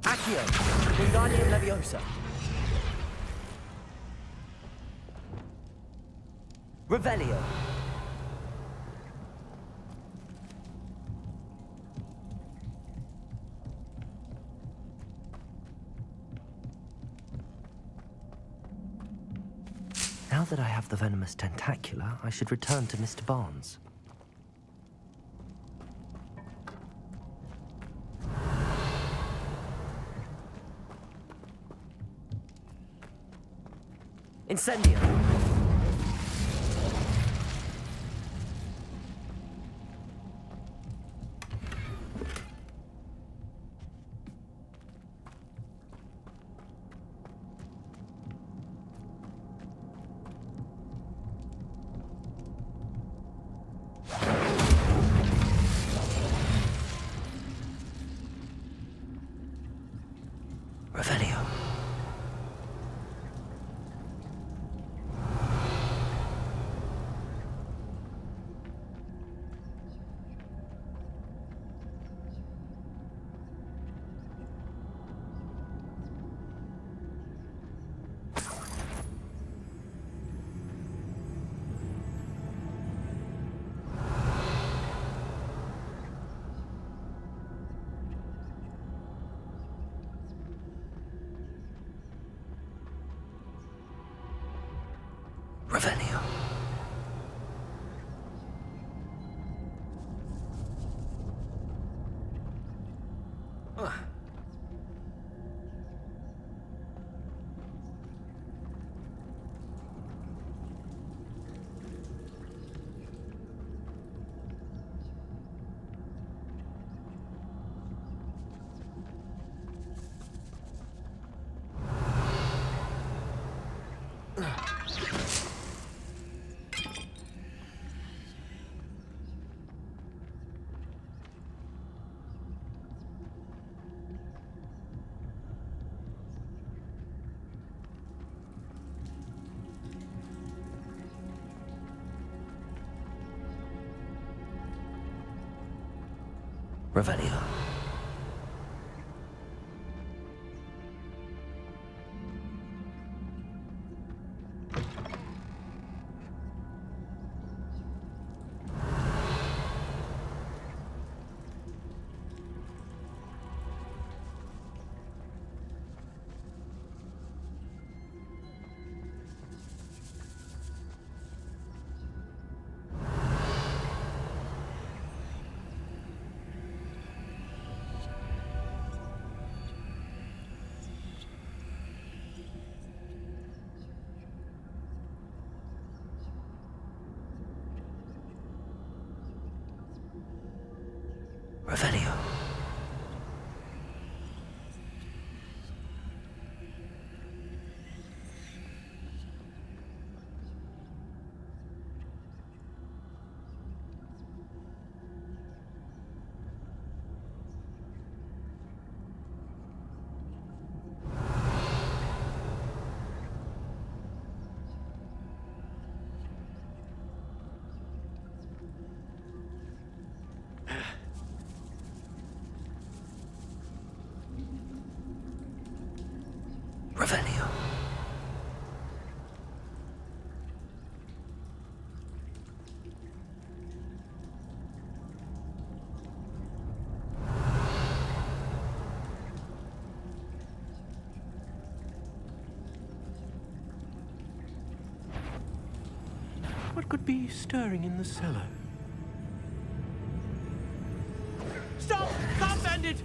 Speaker 7: Accio. Wingardium Leviosa. Revelio.
Speaker 2: Now that I have the venomous tentacula, I should return to Mr. Barnes.
Speaker 7: Incendio.
Speaker 2: Revelio. Revelio. Revelio. Revelio.
Speaker 6: What could be stirring in the cellar? Stop! Can't bend it!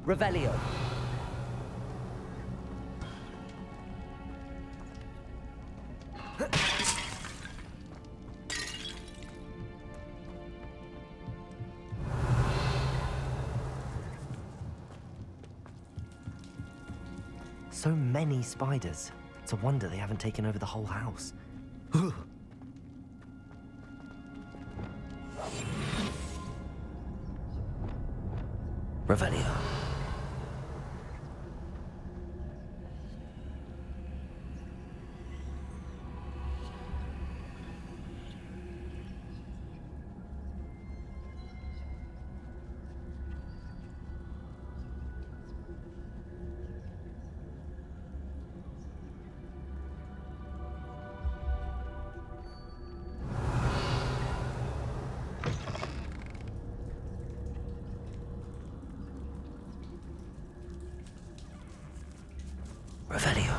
Speaker 7: Revelio.
Speaker 2: So many spiders. It's a wonder they haven't taken over the whole house. Revelio. Revelio.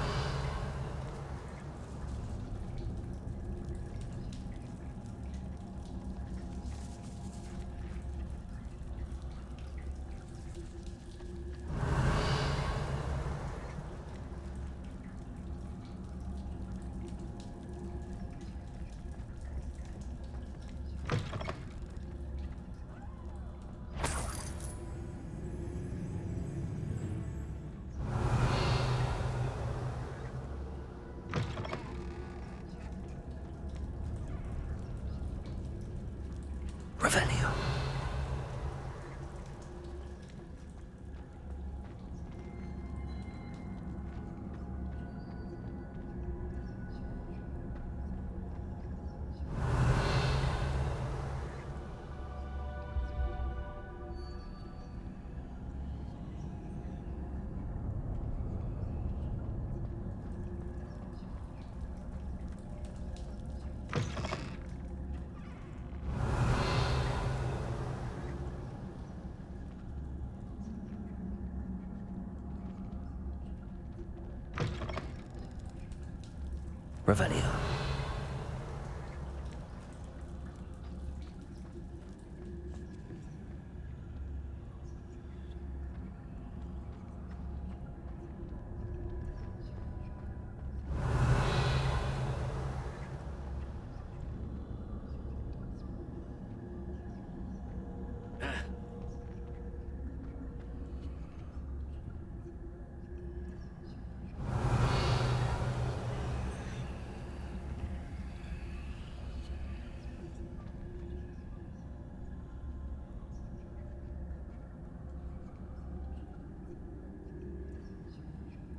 Speaker 2: Revelio. Revelio.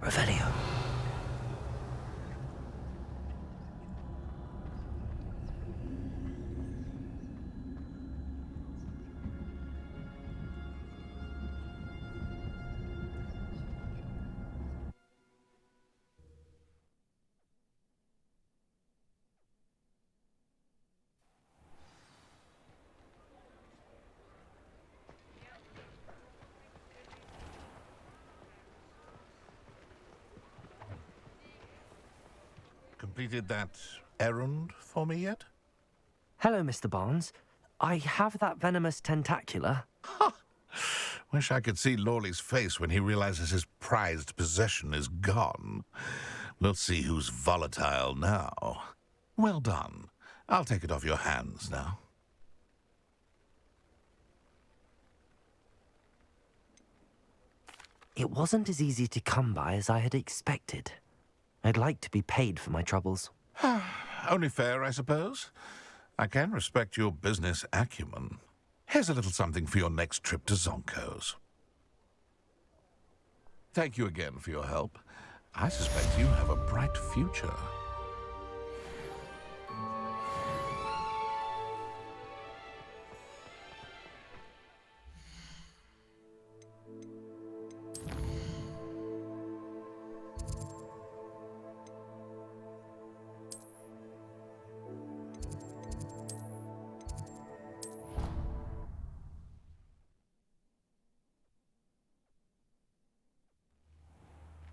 Speaker 2: Revelio.
Speaker 8: Completed that errand for me yet?
Speaker 2: Hello, Mr. Barnes. I have that venomous tentacula.
Speaker 8: Wish I could see Lawley's face when he realizes his prized possession is gone. We'll see who's volatile now. Well done. I'll take it off your hands now.
Speaker 2: It wasn't as easy to come by as I had expected. I'd like to be paid for my troubles.
Speaker 8: Only fair, I suppose. I can respect your business acumen. Here's a little something for your next trip to Zonko's. Thank you again for your help. I suspect you have a bright future.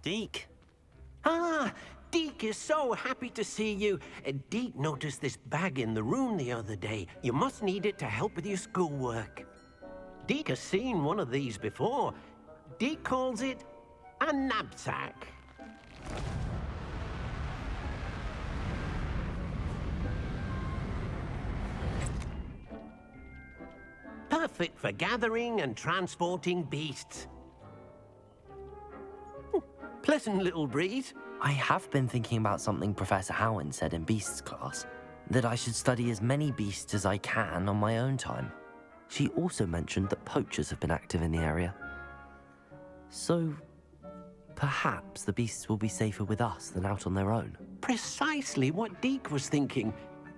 Speaker 6: Deke. Ah, Deke is so happy to see you. Deke noticed this bag in the room the other day. You must need it to help with your schoolwork. Deke has seen one of these before. Deke calls it a knapsack. Perfect for gathering and transporting beasts. Pleasant little breeze.
Speaker 2: I have been thinking about something Professor Howen said in Beasts class, that I should study as many beasts as I can on my own time. She also mentioned that poachers have been active in the area. So, perhaps the beasts will be safer with us than out on their own.
Speaker 6: Precisely what Deke was thinking.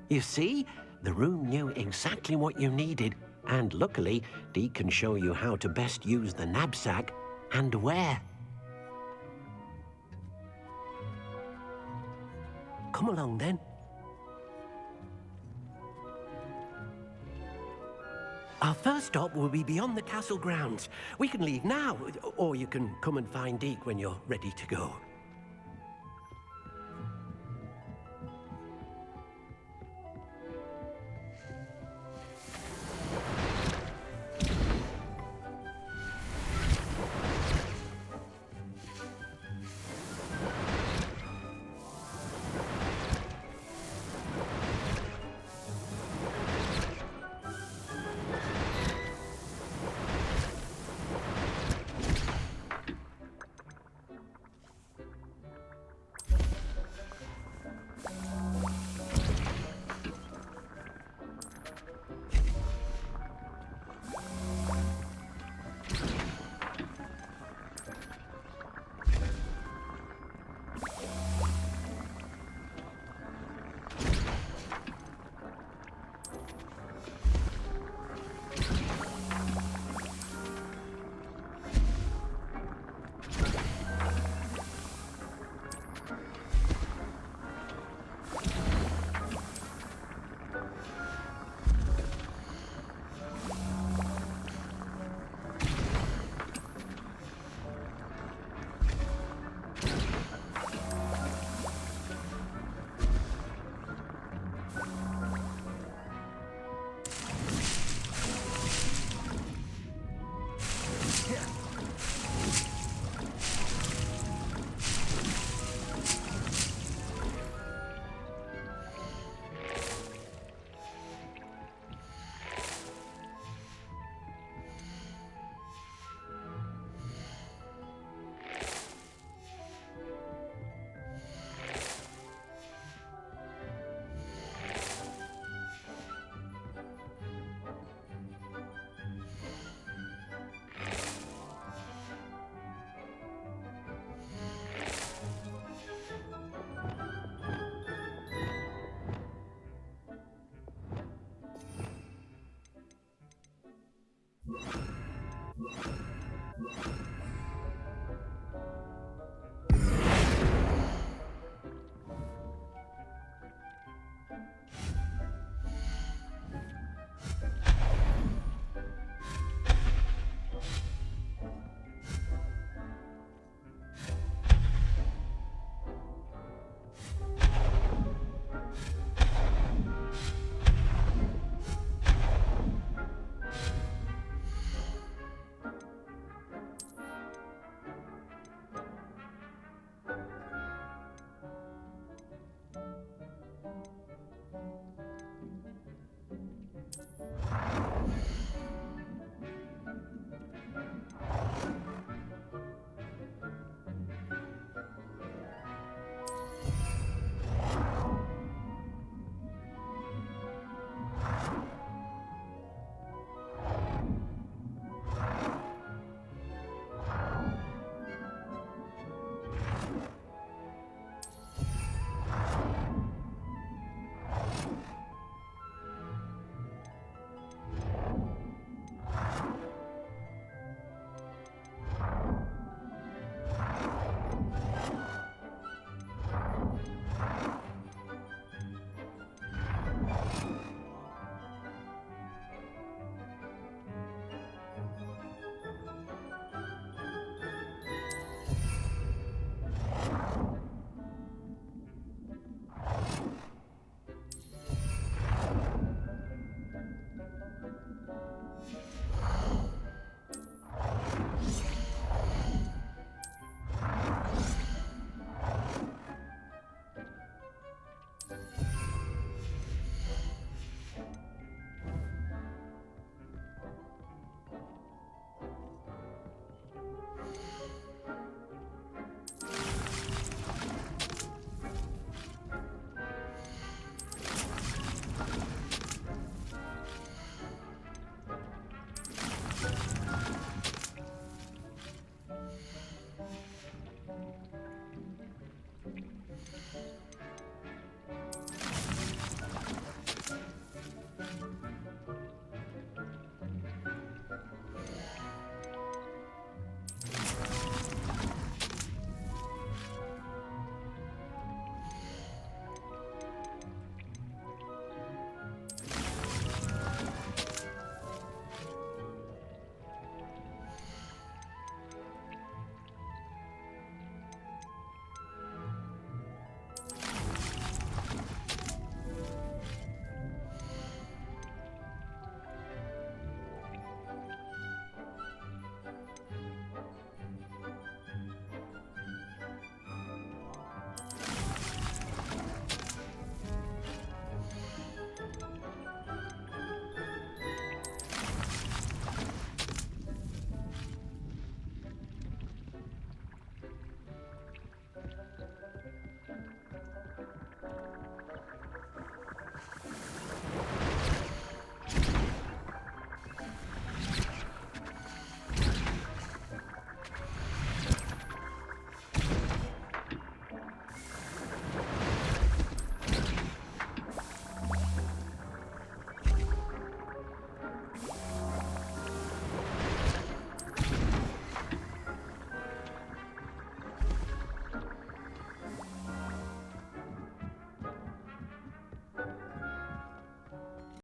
Speaker 6: You see, the room knew exactly what you needed, and luckily, Deke can show you how to best use the knapsack and where. Come along, then. Our first stop will be beyond the castle grounds. We can leave now, or you can come and find Deke when you're ready to go.